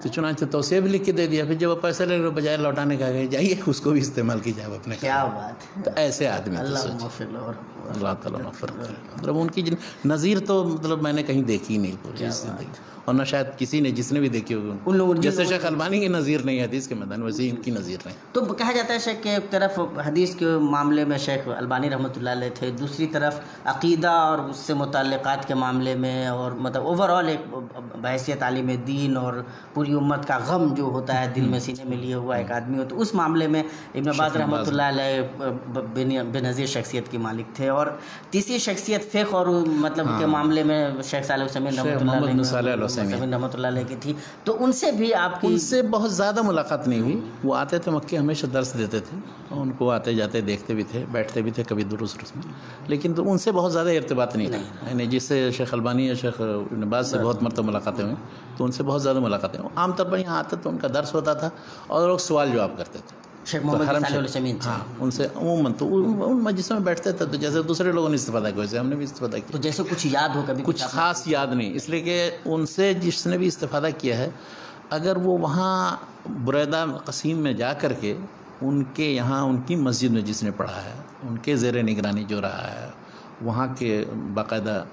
تو چنانچہ توصیہ بھی لکھ کے دے دیا، پھر جب وہ پیسے لے لو بجائے لوٹانے کا گئے جائیے اس کو بھی استعمال کیجیے آپ اپنے۔ کیا بات ہے، تو ایسے آدمی اللہ تعالیٰ مغفرت کرے، مطلب ان کی نظیر تو مطلب میں نے کہیں دیکھی ہی نہیں پوری زندگی، اور نہ شاید کسی نے جس نے بھی دیکھی ہوگی ان لوگوں جیسے شیخ البانی کی نظیر نہیں ہے حدیث کے میدان، ویسے ان کی نظیر نہیں۔ تو کہا جاتا ہے شیخ کہ ایک طرف حدیث کے معاملے میں شیخ البانی رحمۃ اللہ علیہ تھے، دوسری طرف عقیدہ اور اس سے متعلقات کے معاملے میں، اور مطلب اوور آل ایک بحیثیت عالم دین اور پوری امت کا غم جو ہوتا ہے دل میں سینے میں لیے ہوا ایک آدمی ہو، تو اس معاملے میں ابن باز رحمۃ اللہ علیہ بے نظیر شخصیت کے مالک تھے۔ اور تیسری شخصیت فقہ اور مطلب کے معاملے میں شیخ صالح العثیمین رحمۃ اللہ علیہ کی تھی، تو ان سے بھی آپ کی؟ ان سے بہت زیادہ ملاقات نہیں ہوئی، وہ آتے تھے مکے، ہمیشہ درس دیتے تھے، ان کو آتے جاتے دیکھتے بھی تھے، بیٹھتے بھی تھے کبھی دروس میں، لیکن تو ان سے بہت زیادہ ارتباط نہیں تھا، یعنی جس سے شیخ البانی یا شیخ ابن باز سے بہت مرتبہ ملاقاتیں ہوئیں، تو ان سے بہت زیادہ ملاقاتیں ہوئیں۔ عام طور پر یہاں آتے تو ان کا درس ہوتا تھا اور لوگ سوال جواب کرتے تھے شیخ محمد صالح العثیمین، ہاں، ان سے عموماً تو ان مجلسوں میں بیٹھتے تھے، تو جیسے دوسرے لوگوں نے استفادہ کیا ویسے ہم نے بھی استفادہ کیا، تو جیسے کچھ یاد ہو کبھی؟ کچھ خاص یاد نہیں، اس لیے کہ ان سے جس نے بھی استفادہ کیا ہے، اگر وہ وہاں بریدہ قسیم میں جا کر کے ان کے یہاں ان کی مسجد میں جس نے پڑھا ہے، ان کے زیر نگرانی جو رہا ہے، وہاں کے باقاعدہ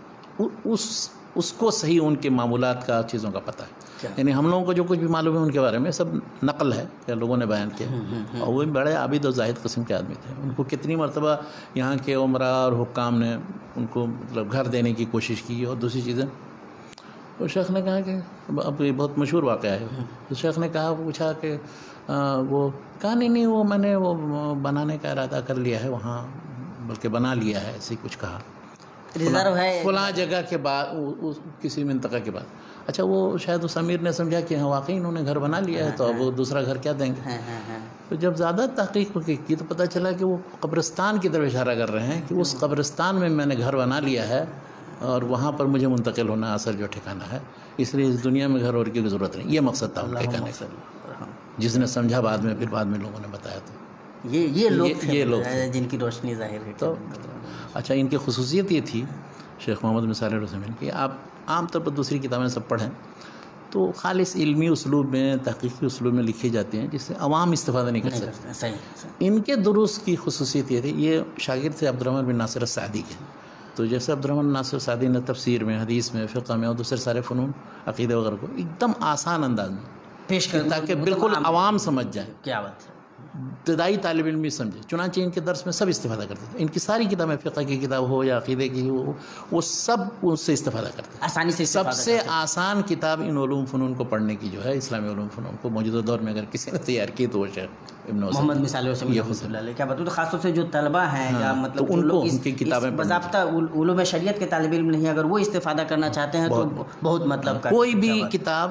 اس کو صحیح ان کے معمولات کا چیزوں کا پتہ ہے، یعنی ہم لوگوں کو جو کچھ بھی معلوم ہے ان کے بارے میں سب نقل ہے یا لوگوں نے بیان کیا، اور وہ بڑے عابد و زاہد قسم کے آدمی تھے۔ ان کو کتنی مرتبہ یہاں کے عمرا اور حکام نے ان کو مطلب گھر دینے کی کوشش کی، اور دوسری چیزیں، تو شیخ نے کہا کہ اب یہ بہت مشہور واقعہ ہے، تو شیخ نے کہا، پوچھا کہ وہ کہا نہیں وہ میں نے وہ بنانے کا ارادہ کر لیا ہے وہاں، بلکہ بنا لیا ہے، ایسے کچھ کہا، ریزرو ہے فلاں جگہ کے بعد کسی منطقہ کے بعد۔ اچھا وہ شاید اس امیر نے سمجھا کہ ہاں واقعی انہوں نے گھر بنا لیا ہے، تو اب وہ دوسرا گھر کیا دیں گے، تو جب زیادہ تحقیق کی تو پتہ چلا کہ وہ قبرستان کی طرف اشارہ کر رہے ہیں کہ اس قبرستان میں میں نے گھر بنا لیا ہے اور وہاں پر مجھے منتقل ہونا اصل جو ٹھکانہ ہے، اس لیے اس دنیا میں گھر اور کی ضرورت نہیں. یہ مقصد تھا ان کے کہنے کا، جس نے سمجھا بعد میں، پھر بعد میں لوگوں نے بتایا. تو یہ لوگ تھے جن کی روشنی ظاہر ہے. تو اچھا، ان کی خصوصیت یہ تھی شیخ محمد بن صالح العثیمین کی، آپ عام طور پر دوسری کتابیں سب پڑھیں تو خالص علمی اسلوب میں، تحقیقی اسلوب میں لکھی جاتی ہیں جس سے عوام استفادہ نہیں کر سکتے. صحیح. ان کے دروس کی خصوصیت یہ تھی، یہ شاگرد تھے عبدالرحمن بن ناصر السعدی کے. تو جیسے عبدالرحمن ناصر السعدی نے تفسیر میں، حدیث میں، فقہ میں اور دوسرے سارے فنون عقیدہ وغیرہ کو ایک دم آسان انداز میں پیش کر تاکہ بالکل عوام سمجھ جائیں. کیا بات ہے. ابتدائی طالب علم بھی سمجھے. چنانچہ ان کے درس میں سب استفادہ کرتے تھے. ان کی ساری کتابیں، فقہ کی کتاب ہو یا عقیدے کی ہو، وہ سب اس سے استفادہ کرتے ہیں آسانی سے. سب سے آسان کتاب ان علوم فنون کو پڑھنے کی جو ہے، اسلامی علوم فنون کو موجودہ دور میں اگر کسی نے تیار کی تو وہ شیخ ابن محمد بن صالح العثیمین رحمۃ اللہ علیہ. کیا بتاؤں، خاص طور سے جو طلبہ ہیں یا مطلب ان کو ان کی کتابیں باضابطہ علوم شریعت کے طالب علم نہیں، اگر وہ استفادہ کرنا چاہتے ہیں تو بہت مطلب کوئی بھی کتاب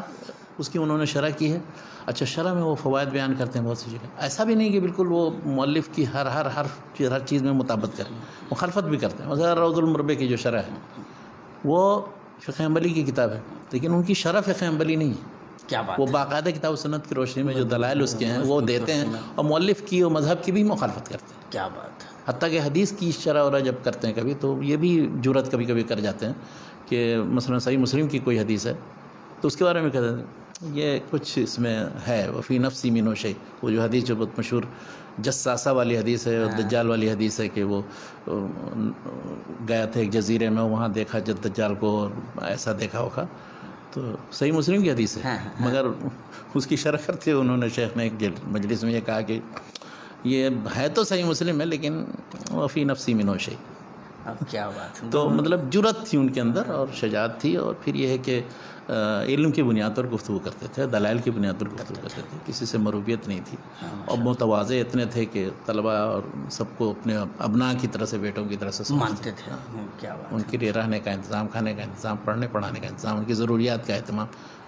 اس کی انہوں نے شرح کی ہے. اچھا، شرح میں وہ فوائد بیان کرتے ہیں بہت سی جگہ. ایسا بھی نہیں کہ بالکل وہ مؤلف کی ہر چیز میں مطابقت کریں، مخالفت بھی کرتے ہیں. مثلا روض المربع کی جو شرح ہے وہ فقہ حنبلی کی کتاب ہے، لیکن ان کی شرح فقہ حنبلی نہیں ہے. کیا بات. وہ باقاعدہ کتاب و سنت کی روشنی میں جو دلائل اس کے ہیں وہ دیتے ہیں، اور مؤلف کی اور مذہب کی بھی مخالفت کرتے ہیں. کیا بات. حتیٰ کہ حدیث کی شرح وغیرہ جب کرتے ہیں کبھی تو یہ بھی جرات کبھی کبھی کر جاتے ہیں کہ مثلا صحیح مسلم کی کوئی حدیث ہے تو اس کے بارے میں کہتے ہیں یہ کچھ اس میں ہے، وفی نفسی من شیء. وہ جو حدیث جو بہت مشہور جساسہ والی حدیث ہے اور دجال والی حدیث ہے کہ وہ گیا تھا ایک جزیرے میں، وہاں دیکھا جب دجال کو، ایسا دیکھا ہوگا. تو صحیح مسلم کی حدیث ہے، مگر اس کی شرح کرتے انہوں نے شیخ نے ایک مجلس میں یہ کہا کہ یہ ہے تو صحیح مسلم ہے لیکن وفی نفسی من شیء. کیا بات. تو مطلب جرات تھی ان کے اندر اور شجاعت تھی. اور پھر یہ ہے کہ علم کی بنیاد پر گفتگو کرتے تھے، دلائل کی بنیاد پر گفتگو کرتے تھے، کسی سے مروبیت نہیں تھی. اور متواضع اتنے تھے کہ طلبہ اور سب کو اپنے ابناء کی طرح سے، بیٹوں کی طرح سے مانتے تھے. کیا بات. ان کے لیے رہنے کا انتظام، کھانے کا انتظام، پڑھنے پڑھانے کا انتظام، ان کی ضروریات کا اہتمام.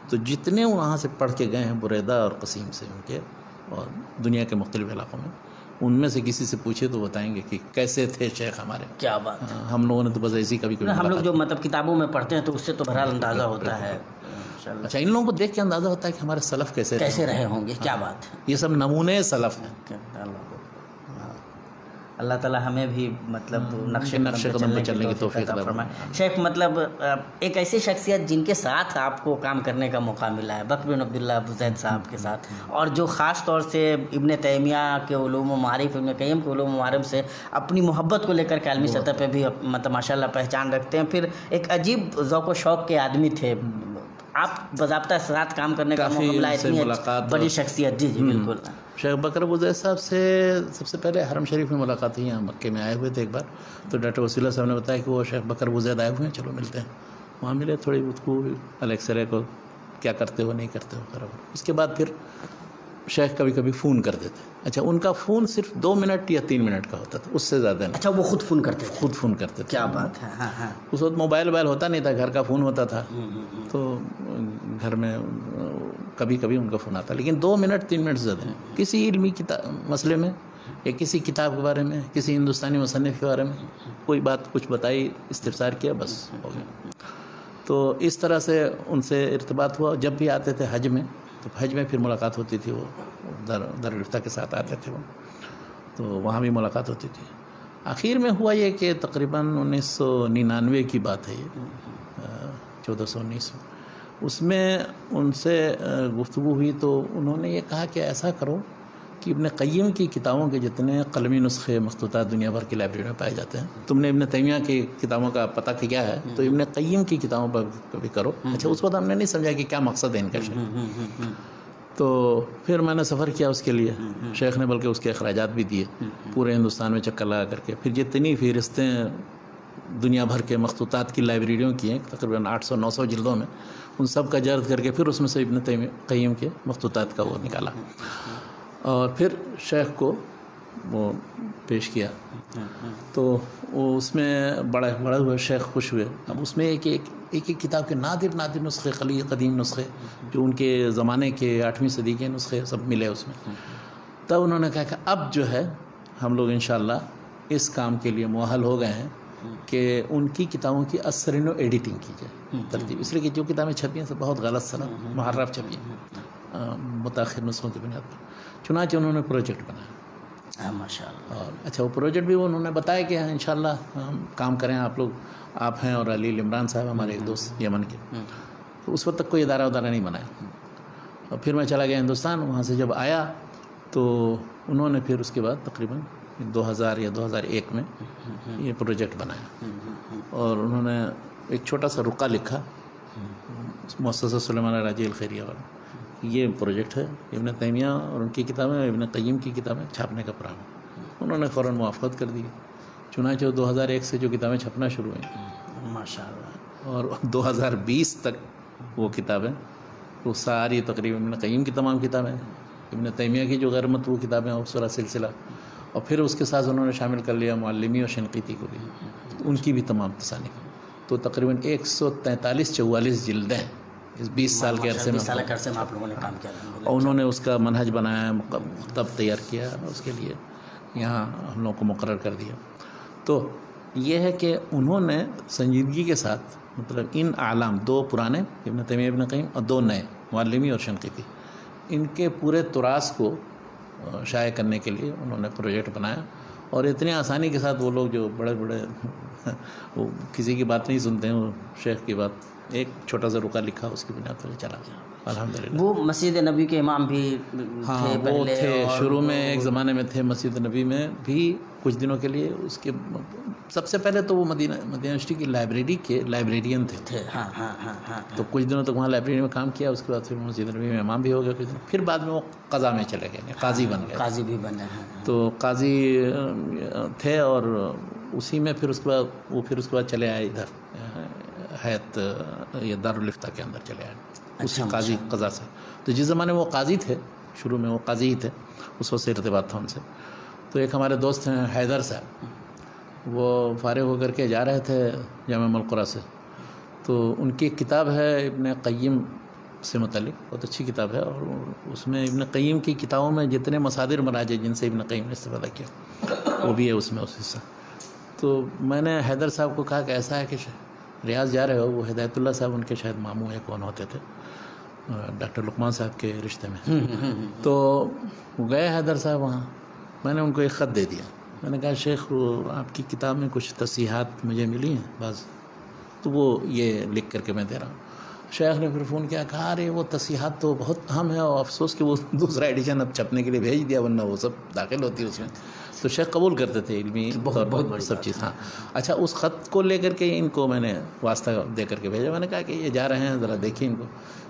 تو جتنے وہاں سے پڑھ کے گئے ہیں بریدہ اور قصیم سے ان کے، اور دنیا کے مختلف علاقوں میں، ان میں سے کسی سے پوچھے تو بتائیں گے کہ کیسے تھے شیخ ہمارے. کیا بات. ہم لوگوں نے تو بس ایسی کبھی ہم لوگ جو مطلب کتابوں میں پڑھتے ہیں تو اس سے تو بہرحال اندازہ ہوتا ہے. اچھا، ان لوگوں کو دیکھ کے اندازہ ہوتا ہے کہ ہمارے سلف کیسے رہے ہوں گے. کیا بات ہے. یہ سب نمونے سلف ہیں. اللہ تعالیٰ ہمیں بھی مطلب نقش قدم پہ چلنے کی توفیق عطا فرمائے. شیخ مطلب ایک ایسی شخصیت جن کے ساتھ آپ کو کام کرنے کا موقع ملا ہے، بکر بن عبداللہ ابو زید صاحب کے ساتھ، اور جو خاص طور سے ابن تیمیہ کے علوم و معارف، ابن قیم کے علوم و معارف سے اپنی محبت کو لے کر کے عالمی سطح پہ بھی مطلب ماشاء اللہ پہچان رکھتے ہیں. پھر ایک عجیب ذوق و شوق کے آدمی تھے. آپ باضابطہ ساتھ کام کرنے کا موقع ملا، اتنی بڑی شخصیت. جی بالکل. شیخ بکر ابو زید صاحب سے سب سے پہلے حرم شریف میں ملاقات ہوئی. یہاں مکے میں آئے ہوئے تھے ایک بار، تو ڈاکٹر وسیلہ صاحب نے بتایا کہ وہ شیخ بکر ابو زید آئے ہوئے ہیں، چلو ملتے ہیں. وہاں ملے، تھوڑی گفتگو ہوئی، الیکسرے کو کیا کرتے ہو نہیں کرتے ہو برابر. اس کے بعد پھر شیخ کبھی کبھی فون کرتے تھے. اچھا، ان کا فون صرف 2 منٹ یا 3 منٹ کا ہوتا تھا، اس سے زیادہ نہیں. اچھا، وہ خود فون کرتے تھے. خود فون کرتے تھے. کیا بات ہے. اس وقت موبائل ہوتا نہیں تھا، گھر کا فون ہوتا تھا، تو گھر میں کبھی کبھی ان کا فون آتا، لیکن 2 منٹ 3 منٹ سے زیادہ. کسی علمی مسئلے میں یا کسی کتاب کے بارے میں، کسی ہندوستانی مصنف کے بارے میں کوئی بات کچھ بتائی، استفسار کیا، بس ہو گیا. تو اس طرح سے ان سے ارتباط ہوا. جب بھی آتے تھے حج میں، تو حج میں پھر ملاقات ہوتی تھی. وہ درگفتہ کے ساتھ آتے تھے وہ، تو وہاں بھی ملاقات ہوتی تھی. آخر میں ہوا یہ کہ تقریباً 1999 کی بات ہے، یہ 1419 میں، اس میں ان سے گفتگو ہوئی. تو انہوں نے یہ کہا کہ ایسا کرو کہ ابن قیم کی کتابوں کے جتنے قلمی نسخے مخطوطات دنیا بھر کی لائبریری میں پائے جاتے ہیں، تم نے ابن تیمیہ کی کتابوں کا پتہ کیا ہے تو ابن قیم کی کتابوں پر کبھی کرو. اچھا، اس وقت ہم نے نہیں سمجھا کہ کیا مقصد ہے ان کا. تو پھر میں نے سفر کیا اس کے لیے. شیخ نے بلکہ اس کے اخراجات بھی دیے، پورے ہندوستان میں چکر لگا کر کے. پھر جتنی فہرستیں دنیا بھر کے مخطوطات کی لائبریریوں کی ہیں، تقریباً 800-900 جلدوں میں، ان سب کا جرد کر کے پھر اس میں سے ابن قیم کے مخطوطات کا وہ نکالا، اور پھر شیخ کو وہ پیش کیا. تو وہ اس میں بڑے ہوئے شیخ خوش ہوئے. اب اس میں ایک کتاب کے نادر نسخے، قدیم نسخے جو ان کے زمانے کے 8ویں صدی کے نسخے سب ملے اس میں. تب انہوں نے کہا کہ اب جو ہے ہم لوگ انشاءاللہ اس کام کے لیے مؤہل ہو گئے ہیں کہ ان کی کتابوں کی اثرین و ایڈیٹنگ کی جائے ترتیب، اس لیے کہ جو کتابیں چھپی ہیں سب بہت غلط سلط محرف چھپی ہیں متاخر نسخوں کی بنیاد پر. چنانچہ انہوں نے پروجیکٹ بنایا. ماشاء اللہ. اور اچھا وہ پروجیکٹ بھی انہوں نے بتایا کہ انشاءاللہ ہم کام کریں، آپ ہیں اور علی عمران صاحب ہمارے ایک دوست یمن کے. تو اس وقت تک کوئی ادارہ نہیں بنایا. اور پھر میں چلا گیا ہندوستان. وہاں سے جب آیا تو انہوں نے پھر اس کے بعد تقریباً 2000 یا 2001 میں یہ پروجیکٹ بنایا. اور انہوں نے ایک چھوٹا سا رقعہ لکھا مؤسسہ سلیمان راجی الخیریہ والا. یہ پروجیکٹ ہے ابن تیمیہ اور ان کی کتابیں، ابن قیم کی کتابیں چھاپنے کا پروگرام. انہوں نے فوراً موافقت کر دی. چنانچہ 2001 سے جو کتابیں چھپنا شروع ہوئیں ماشاء اللہ، اور 2020 تک وہ کتابیں وہ ساری تقریباً ابن قیم کی تمام کتابیں، ابن تیمیہ کی جو غیر مطبوع کتابیں اور سورہ سلسلہ، اور پھر اس کے ساتھ انہوں نے شامل کر لیا معلمی اور شنقیطی کو بھی، ان کی بھی تمام تصانیف. تو تقریباً 143-44 جلدیں اس 20 سال کے عرصے میں آپ لوگوں نے کام کیا. اور انہوں نے اس کا منہج بنایا، مکتب تیار کیا، اس کے لیے یہاں ہم لوگوں کو مقرر کر دیا. تو یہ ہے کہ انہوں نے سنجیدگی کے ساتھ مطلب ان اعلام، 2 پرانے ابن تیمیہ ابن قیم اور 2 نئے معلمی اور شنقیطی، ان کے پورے تراث کو شائع کرنے کے لیے انہوں نے پروجیکٹ بنایا. اور اتنی آسانی کے ساتھ وہ لوگ جو بڑے وہ کسی کی بات نہیں سنتے ہیں، وہ شیخ کی بات، ایک چھوٹا سا رقعہ لکھا، اس کی بنیاد پر چلا گیا الحمدللہ. وہ مسجد نبی کے امام بھی ہاں وہ تھے شروع میں، ایک زمانے میں تھے مسجد نبی میں بھی کچھ دنوں کے لیے. اس کے سب سے پہلے تو وہ مدینہ یونیورسٹی کی لائبریری کے لائبریرین تھے. تو کچھ دنوں تک وہاں لائبریری میں کام کیا. اس کے بعد پھر مسجد نبی میں امام بھی ہو گئے کچھ دن. پھر بعد میں وہ قضا میں چلے گئے، قاضی بن گئے. قاضی بھی بنے ہیں. تو قاضی تھے اور اسی میں پھر اس کے بعد چلے آئے ادھر حیات یہ دارالفتہ کے اندر چلے آئے اسی قاضی قضا سے. تو جس زمانے وہ قاضی تھے، شروع میں وہ قاضی ہی تھے، اس وقت سے ارتباط تھا ان سے. تو ایک ہمارے دوست ہیں حیدر صاحب، وہ فارغ ہو کر کے جا رہے تھے جامعہ ام القریٰ سے. تو ان کی ایک کتاب ہے ابن قیم سے متعلق، بہت اچھی کتاب ہے. اور اس میں ابن قیم کی کتابوں میں جتنے مصادر مراجع جن سے ابن قیم نے استفادہ کیا وہ بھی ہے اس میں اس حصہ. تو میں نے حیدر صاحب کو کہا کہ ایسا ہے کہ ریاض جا رہے ہو. وہ ہدایت اللہ صاحب ان کے شاید ماموں ہے کون ہوتے تھے، ڈاکٹر لقمان صاحب کے رشتے میں. تو گئے حیدر صاحب وہاں. میں نے ان کو ایک خط دے دیا. میں نے کہا شیخ آپ کی کتاب میں کچھ تصحیحات مجھے ملی ہیں بعض، تو وہ یہ لکھ کر کے میں دے رہا ہوں. شیخ نے پھر فون کیا، کہا ارے وہ تصحیحات تو بہت اہم ہے، اور افسوس کہ وہ دوسرا ایڈیشن اب چھپنے کے لیے بھیج دیا، ورنہ وہ سب داخل ہوتی ہے اس میں. تو شیخ قبول کرتے تھے علمی طور پر سب چیز. ہاں اچھا، اس خط کو لے کر کے ان کو میں نے واسطہ دے کر کے بھیجا. میں نے کہا کہ یہ جا رہے ہیں، ذرا دیکھیں ان کو.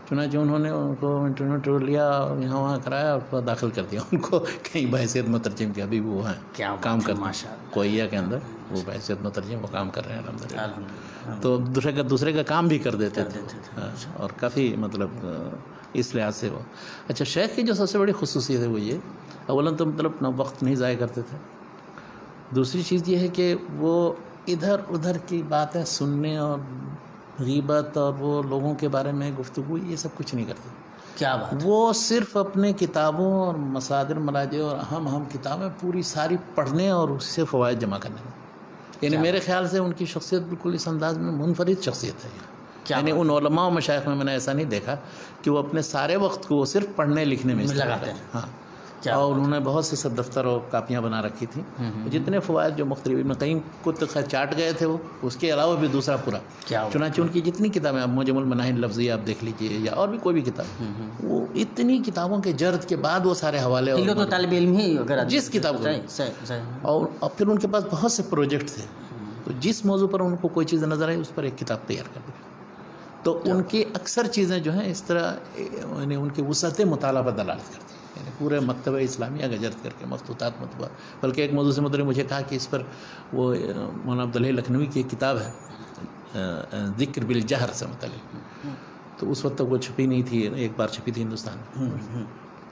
چنانچہ انہوں نے ان کو انٹرنیٹ لیا اور یہاں وہاں کرایا اور داخل کر دیا ان کو کہیں بحیثیت مترجم کے. ابھی وہ ہیں کام کر کوئیہ کے اندر، وہ بحیثیت مترجم وہ کام کر رہے ہیں الحمدللہ. تو دوسرے کا کام بھی کر دیتے تھے اور کافی مطلب اس لحاظ سے وہ. اچھا، شیخ کی جو سب سے بڑی خصوصیت ہے وہ یہ، اولاً تو مطلب اپنا وقت نہیں ضائع کرتے تھے. دوسری چیز یہ ہے کہ وہ ادھر ادھر کی باتیں سننے اور غیبت اور وہ لوگوں کے بارے میں گفتگو، یہ سب کچھ نہیں کرتے. کیا بات؟ وہ صرف اپنے کتابوں اور مصادر مراجع اور اہم کتابیں پوری ساری پڑھنے اور اس سے فوائد جمع کرنے میں. یعنی میرے خیال سے ان کی شخصیت بالکل اس انداز میں منفرد شخصیت ہے. یعنی ان علماء و مشائخ میں نے ایسا نہیں دیکھا کہ وہ اپنے سارے وقت کو وہ صرف پڑھنے لکھنے میں لگاتے ہیں. ہاں، اور انہوں نے بہت سے سب دفتر اور کاپیاں بنا رکھی تھیں. جتنے فوائد جو مختلف ابن قیم کو تو خیر چاٹ گئے تھے وہ، اس کے علاوہ بھی دوسرا پورا. چنانچہ ان کی جتنی کتابیں، اب معجم المناہل لفظی آپ دیکھ لیجئے یا اور بھی کوئی بھی کتاب، وہ اتنی کتابوں کے جرد کے بعد وہ سارے حوالے تو طالب علم ہی اگر جس کتاب کو، اور پھر ان کے پاس بہت سے پروجیکٹ تھے. تو جس موضوع پر ان کو کوئی چیز نظر آئی اس پر ایک کتاب تیار کر دی. تو ان کی اکثر چیزیں جو ہیں اس طرح، یعنی ان کی وسعت مطالعہ پر دلالت کرتی ہیں. یعنی پورے مکتبہ اسلامیہ کا جرد کر کے مخطوطات مطبوعات. بلکہ ایک موضوع سے متعلق مجھے کہا کہ اس پر وہ مولانا عبدالحی لکھنوی کی ایک کتاب ہے ذکر بالجہر سے متعلق، تو اس وقت تک وہ چھپی نہیں تھی، ایک بار چھپی تھی ہندوستان میں.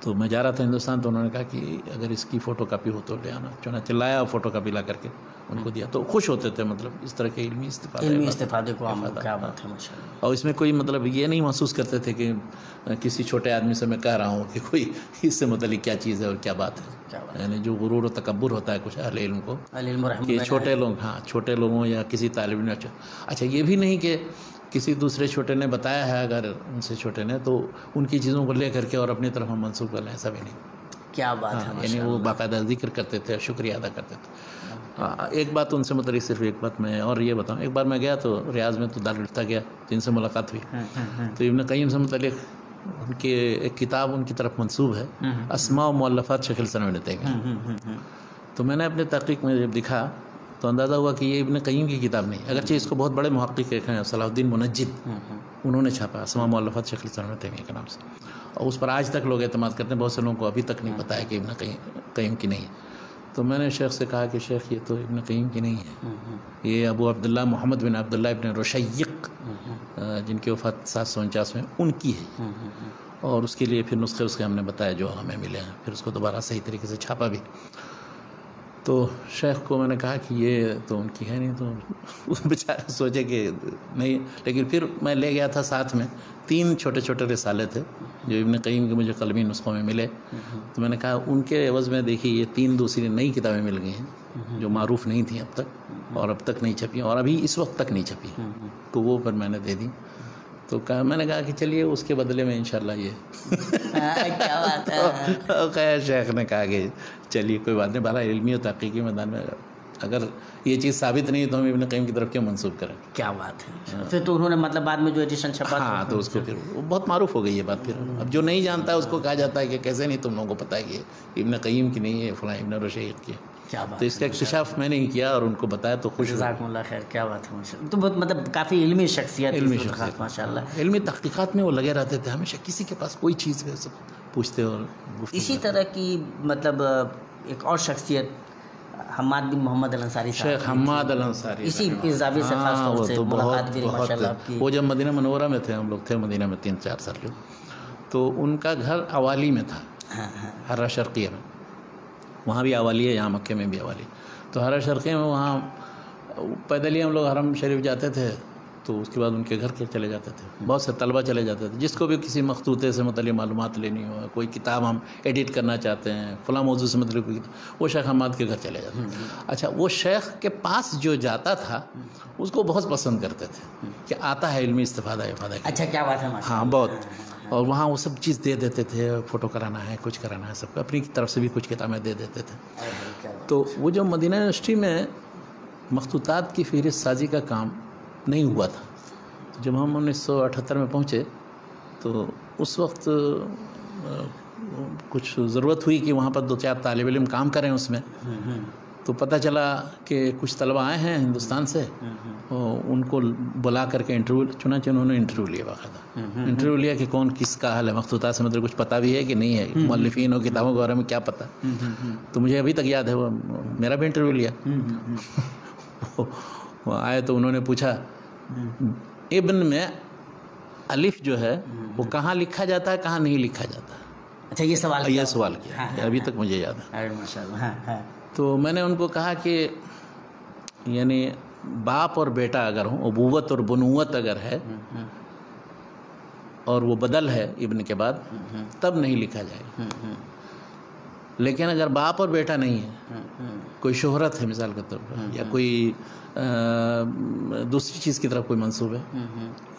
تو میں جا رہا تھا ہندوستان، تو انہوں نے کہا کہ اگر اس کی فوٹو کاپی ہو تو لے آنا، چنانچہ لایا، فوٹو کاپی لا کر کے ان کو دیا، تو خوش ہوتے تھے، مطلب اس طرح کے علمی استفادے کو ہم، کیا بات ہے ماشاء اللہ. اور اس میں کوئی مطلب یہ نہیں محسوس کرتے تھے کہ کسی چھوٹے آدمی سے میں کہہ رہا ہوں کہ کوئی اس سے متعلق کیا چیز ہے اور کیا بات ہے. یعنی جو غرور و تکبر ہوتا ہے کچھ اہل علم کو کہ چھوٹے لوگ، ہاں چھوٹے لوگوں یا کسی طالب علم، اچھا یہ بھی نہیں کہ کسی دوسرے چھوٹے نے بتایا ہے، اگر ان سے چھوٹے نے، تو ان کی چیزوں کو لے کر کے اور اپنی طرف ہم منسوخ کر لیں، ایسا بھی نہیں. کیا بات ہے. یعنی وہ باقاعدہ ذکر کرتے تھے، شکریہ ادا کرتے تھے. ایک بات ان سے متعلق، صرف ایک بات میں اور یہ بتاؤں، ایک بار میں گیا تو ریاض میں، تو دارالفتہ گیا، جن سے ملاقات ہوئی، تو ابن قیم سے متعلق ان کی ایک کتاب ان کی طرف منسوب ہے، اسماء و مؤلفات شیخ الاسلام ابن تیمیہ. تو میں نے اپنے تحقیق میں جب دیکھا تو اندازہ ہوا کہ یہ ابن قیم کی کتاب نہیں، اگرچہ اس کو بہت بڑے محقق ہیں صلاح الدین منجد، انہوں نے چھاپا اسماء و مؤلفات شیخ الاسلام ابن تیمیہ کے نام سے، اور اس پر آج تک لوگ اعتماد کرتے ہیں. بہت سے لوگوں کو ابھی تک نہیں پتا ہے کہ ابن قیم کی نہیں ہے. تو میں نے شیخ سے کہا کہ شیخ یہ تو ابن قیم کی نہیں ہے، یہ ابو عبداللہ محمد بن عبداللہ ابن رشیق، جن کی وفات 749 میں، ان کی ہے. اور اس کے لیے پھر نسخے اس کے ہم نے بتایا جو ہمیں ملے ہیں، پھر اس کو دوبارہ صحیح طریقے سے چھاپا بھی. تو شیخ کو میں نے کہا کہ یہ تو ان کی ہے نہیں، تو بیچارے سوچے کہ نہیں. لیکن پھر میں لے گیا تھا ساتھ میں 3 چھوٹے چھوٹے رسالے تھے جو ابن قیم کے مجھے قلمی نسخوں میں ملے. تو میں نے کہا ان کے عوض میں دیکھیے یہ 3 دوسری نئی کتابیں مل گئی ہیں جو معروف نہیں تھیں اب تک، اور اب تک نہیں چھپی، اور ابھی اس وقت تک نہیں چھپی، تو وہ پر میں نے دے دی. تو میں نے کہا کہ چلیے اس کے بدلے میں انشاءاللہ یہ کیا بات ہے. خیر شیخ نے کہا کہ چلیے کوئی بات نہیں، بہرحال علمی و تحقیقی میدان میں اگر یہ چیز ثابت نہیں تو ہم ابن قیم کی طرف کیوں منسوخ کریں. کیا بات ہے. پھر تو انہوں نے مطلب بعد میں جو ایڈیشن چھپا، ہاں تو اس کو پھر بہت معروف ہو گئی یہ بات. پھر اب جو نہیں جانتا ہے اس کو کہا جاتا ہے کہ کیسے نہیں تم لوگوں کو پتہ ہے کہ ابن قیم کی نہیں ہے، فلاں ابن رشیق کی. تو اس کا اکتشاف میں نے کیا اور ان کو بتایا تو خوش. جزاکم اللہ خیر. کیا بات ہے ماشاء اللہ. تو بہت مطلب کافی علمی شخصیت ماشاء اللہ. علمی تحقیقات میں وہ لگے رہتے تھے ہمیشہ، کسی کے پاس کوئی چیز ہے سب پوچھتے. اور اسی طرح کی مطلب ایک اور شخصیت حماد بن محمد الانصاری صاحب، شیخ حماد الانصاری، اسی زاویے سے خاص طور سے ملاقات بھی ماشاء اللہ آپ کی. وہ جب مدینہ منورہ میں تھے، ہم لوگ تھے مدینہ میں 3-4 سال کے، تو ان کا گھر عوالی میں تھا، حرہ شرقیہ میں. وہاں بھی عوالی ہے، یہاں مکے میں بھی عوالی. تو حرہ شرقیہ میں وہاں پیدل ہی ہم لوگ حرم شریف جاتے تھے، تو اس کے بعد ان کے گھر کے چلے جاتے تھے. بہت سے طلبہ چلے جاتے تھے، جس کو بھی کسی مخطوطے سے متعلق معلومات لینی ہو، کوئی کتاب ہم ایڈٹ کرنا چاہتے ہیں، فلاں موضوع سے متعلق کوئی، وہ شیخ حماد کے گھر چلے جاتے ہیں. اچھا وہ شیخ کے پاس جو جاتا تھا اس کو بہت پسند کرتے تھے کہ آتا ہے علمی استفادہ افادہ. اچھا کیا بات ہے. ہاں بہت. اور وہاں وہ سب چیز دے دیتے تھے، فوٹو کرانا ہے، کچھ کرانا ہے، سب اپنی طرف سے بھی کچھ کتابیں دے دیتے تھے. تو وہ جو مدینہ یونیورسٹی میں مخطوطات کی فہرست سازی کا کام نہیں ہوا تھا، جب ہم 1978 میں پہنچے تو اس وقت کچھ ضرورت ہوئی کہ وہاں پر 2-4 طالب علم کام کریں اس میں. تو پتہ چلا کہ کچھ طلبہ آئے ہیں ہندوستان سے، ان کو بلا کر کے انٹرویو، چنانچہ انہوں نے انٹرویو لیا، باقاعدہ انٹرویو لیا کہ کون کس کا حال ہے، مخطوطات سے مطلب کچھ پتہ بھی ہے کہ نہیں ہے، مؤلفین اور کتابوں کے بارے میں کیا پتہ. تو مجھے ابھی تک یاد ہے وہ میرا بھی انٹرویو لیا. وہ آئے تو انہوں نے پوچھا ابن میں الف جو ہے وہ کہاں لکھا جاتا ہے، کہاں نہیں لکھا جاتا ہے. اچھا یہ سوال کیا ابھی تک مجھے یاد ہے. ماشاءاللہ. تو میں نے ان کو کہا کہ یعنی باپ اور بیٹا اگر ہوں، ابوت اور بنوت اگر ہے اور وہ بدل ہے ابن کے بعد، تب نہیں لکھا جائے گا. لیکن اگر باپ اور بیٹا نہیں ہے، کوئی شہرت ہے مثال کے طور پر، یا کوئی دوسری چیز کی طرف کوئی منصوب ہے،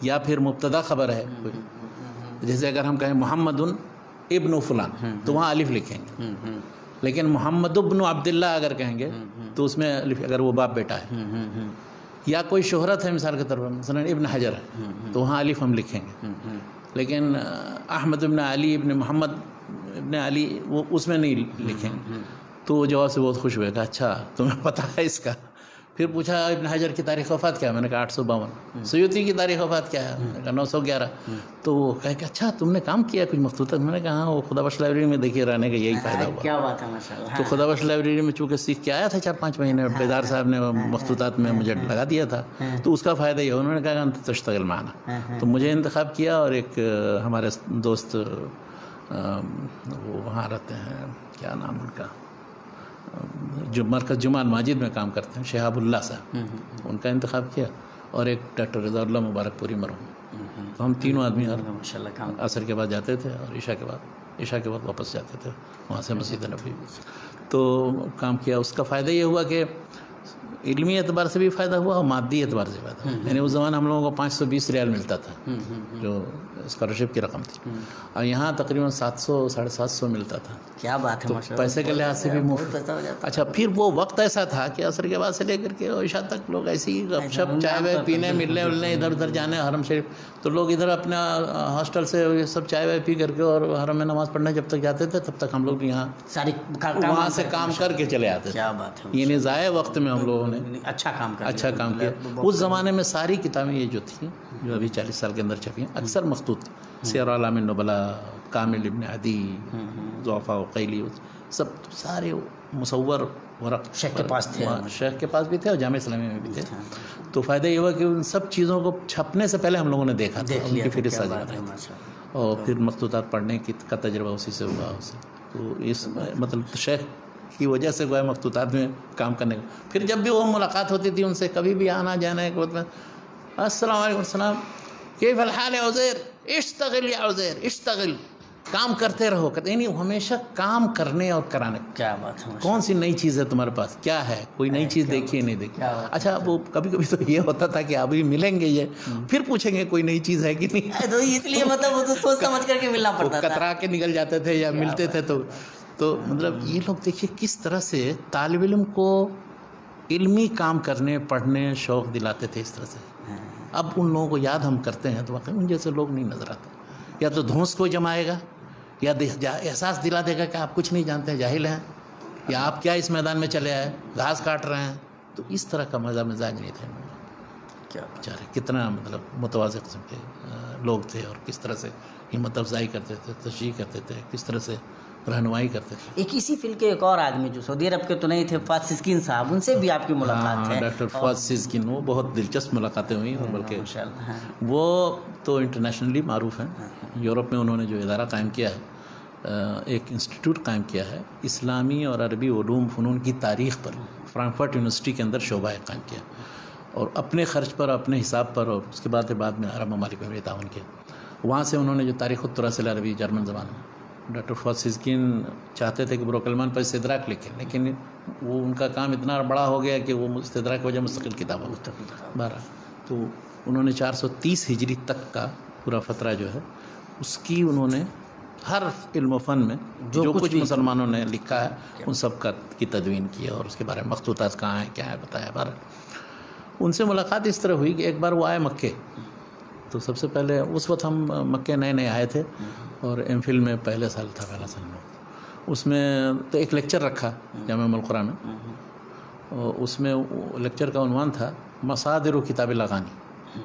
یا پھر مبتدا خبر ہے کوئی، جیسے اگر ہم کہیں محمد ابن فلان تو وہاں الف لکھیں گے. لیکن محمد ابن عبداللہ اگر کہیں گے تو اس میں الف، اگر وہ باپ بیٹا ہے. یا کوئی شہرت ہے مثال کے طور پر، مثلا ابن حجر ہے تو وہاں الف ہم لکھیں گے. لیکن احمد ابن علی ابن محمد ابن علی وہ اس میں نہیں لکھیں گے. تو وہ جواب سے بہت خوش ہوئے، کہا اچھا تمہیں پتہ ہے اس کا. پھر پوچھا ابن حجر کی تاریخ وفات کیا ہے، میں نے کہا 852. سیوطی کی تاریخ وفات کیا ہے، میں نے کہا 911. تو وہ کہا کہ اچھا تم نے کام کیا کچھ مخطوطات. میں نے کہا ہاں، وہ خدا بخش لائبریری میں دیکھیے رہنے کا یہی فائدہ ہوا. کیا بات ہے ماشاءاللہ. تو خدا بخش لائبریری میں چونکہ سیکھ کے آیا تھا 4-5 مہینے، بیدار صاحب نے مخطوطات میں مجھے لگا دیا تھا، تو اس کا فائدہ یہ. انہوں نے کہا انت تشتغل معنا، تو مجھے انتخاب کیا. اور ایک ہمارے دوست وہ وہاں رہتے ہیں، کیا نام ان کا، جو مرکز جمعہ الماجد میں کام کرتے ہیں، شہاب اللہ صاحب، ان کا انتخاب کیا، اور ایک ڈاکٹر رضا اللہ مبارک پوری مرحوم. تو ہم تینوں آدمی عصر کے بعد جاتے تھے اور عشاء کے بعد واپس جاتے تھے وہاں سے مسجد نبوی. تو کام کیا. اس کا فائدہ یہ ہوا کہ علمی اعتبار سے بھی فائدہ ہوا اور مادی اعتبار سے فائدہ ہوا. یعنی اس زمانے ہم لوگوں کو 520 ریال ملتا تھا جو اسکالرشپ کی رقم تھی، اور یہاں تقریباً 700-750 ملتا تھا. کیا بات ہے، تو پیسے کے لحاظ سے بھی مفت. اچھا، پھر وہ وقت ایسا تھا کہ عصر کے بعد سے لے کر کے عشاء تک لوگ ایسے ہی گپ شپ، چائے وائے پینے، ملنے ولنے، ادھر ادھر جانے حرم شریف. تو لوگ ادھر اپنا ہاسٹل سے یہ سب چائے وائے پی کر کے اور حرم میں نماز پڑھنے جب تک جاتے تھے تب تک ہم لوگ یہاں وہاں سے کام کر کے چلے آتے تھے. کیا بات ہے، یعنی ضائع وقت میں ہم لوگوں نے اچھا کام کیا. اس زمانے میں ساری کتابیں یہ جو تھیں، جو ابھی 40 سال کے اندر چھپی ہیں، اکثر مخطوط، سیر اعلام النبلاء، کامل ابن عدی، ضعفاء وقیلی، سب سارے مصور ورق شیخ کے پاس تھے، شیخ کے پاس بھی تھے اور جامعہ اسلامیہ میں بھی تھے. تو فائدہ یہ ہوا کہ ان سب چیزوں کو چھپنے سے پہلے ہم لوگوں نے دیکھا تھا، ان کی فہرست آ جاتی تھی، اور پھر مخطوطات پڑھنے کا تجربہ اسی سے ہوا. تو اس مطلب شیخ کی وجہ سے گویا مخطوطات میں کام کرنے کا. پھر جب بھی وہ ملاقات ہوتی تھی ان سے، کبھی بھی آنا جانا ہے، السلام علیکم، السلام، کیف الحال ہے عزیر، اشتغل یا عزیر اشتغل، کام کرتے رہو. یعنی ہمیشہ کام کرنے اور کرانے. کیا بات ہے، کون سی نئی چیز ہے تمہارے پاس، کیا ہے، کوئی نئی چیز دیکھی نہیں دیکھی. اچھا، وہ کبھی کبھی تو یہ ہوتا تھا کہ ابھی ملیں گے یہ، پھر پوچھیں گے کوئی نئی چیز ہے کہ نہیں. تو اس لیے مطلب وہ تو سوچ سمجھ کر کے ملنا پڑتا تھا، کترا کے نکل جاتے تھے یا ملتے تھے. تو مطلب یہ لوگ دیکھیے کس طرح سے طالب علم کو علمی کام کرنے، پڑھنے شوق دلاتے تھے اس طرح سے. اب ان لوگوں کو یاد ہم کرتے ہیں تو واقعی ان جیسے لوگ نہیں نظر آتے. یا تو دھونس کو جمائے گا، یا احساس دلا دے گا کہ آپ کچھ نہیں جانتے، جاہل ہیں، یا آپ کیا اس میدان میں چلے آئے، گھاس کاٹ رہے ہیں. تو اس طرح کا مزاج نہیں تھا. کیا بیچارے کتنا مطلب متواضع قسم کے لوگ تھے، اور کس طرح سے ہمت افزائی کرتے تھے، تشجیع کرتے تھے، کس طرح سے رہنمائی کرتے تھے. ایک اسی فیلڈ کے ایک اور آدمی جو سعودی عرب کے تو نہیں تھے، فواد سسکین صاحب، ان سے بھی آپ کی ملاقات ہے. ڈاکٹر فواد سسکین، وہ بہت دلچسپ ملاقاتیں ہوئیں، اور بلکہ وہ تو انٹرنیشنلی معروف ہیں. یورپ میں انہوں نے جو ادارہ قائم کیا ہے، ایک انسٹیٹیوٹ قائم کیا ہے اسلامی اور عربی علوم فنون کی تاریخ پر، فرانکفرٹ یونیورسٹی کے اندر شعبہ قائم کیا، اور اپنے خرچ پر، اپنے حساب پر، اور اس کے بعد میں عرب ممالک میں بھی تعاون کیا. وہاں سے انہوں نے جو تاریخ التراث العربی جرمن زبان میں، ڈاکٹر فواد سسکین چاہتے تھے کہ بروکلمان پر استدراک لکھیں، لیکن وہ ان کا کام اتنا بڑا ہو گیا کہ وہ استدراک کی وجہ مستقل کتاب ہو بارہ. تو انہوں نے 430 ہجری تک کا پورا فترہ جو ہے اس کی انہوں نے ہر علم و فن میں جو کچھ مسلمانوں نے لکھا ہے ان سب کی تدوین کی، اور اس کے بارے میں مخطوطات کہاں ہیں، کیا ہے، بتایا. بارہ ان سے ملاقات اس طرح ہوئی کہ ایک بار وہ آئے مکے. تو سب سے پہلے اس وقت ہم مکے نئے آئے تھے، اور ایم فل میں پہلا سال میں اس میں تو ایک لیکچر رکھا جامعہ ام القرآن میں، اور اس میں لیکچر کا عنوان تھا مصادر و کتاب لغانی،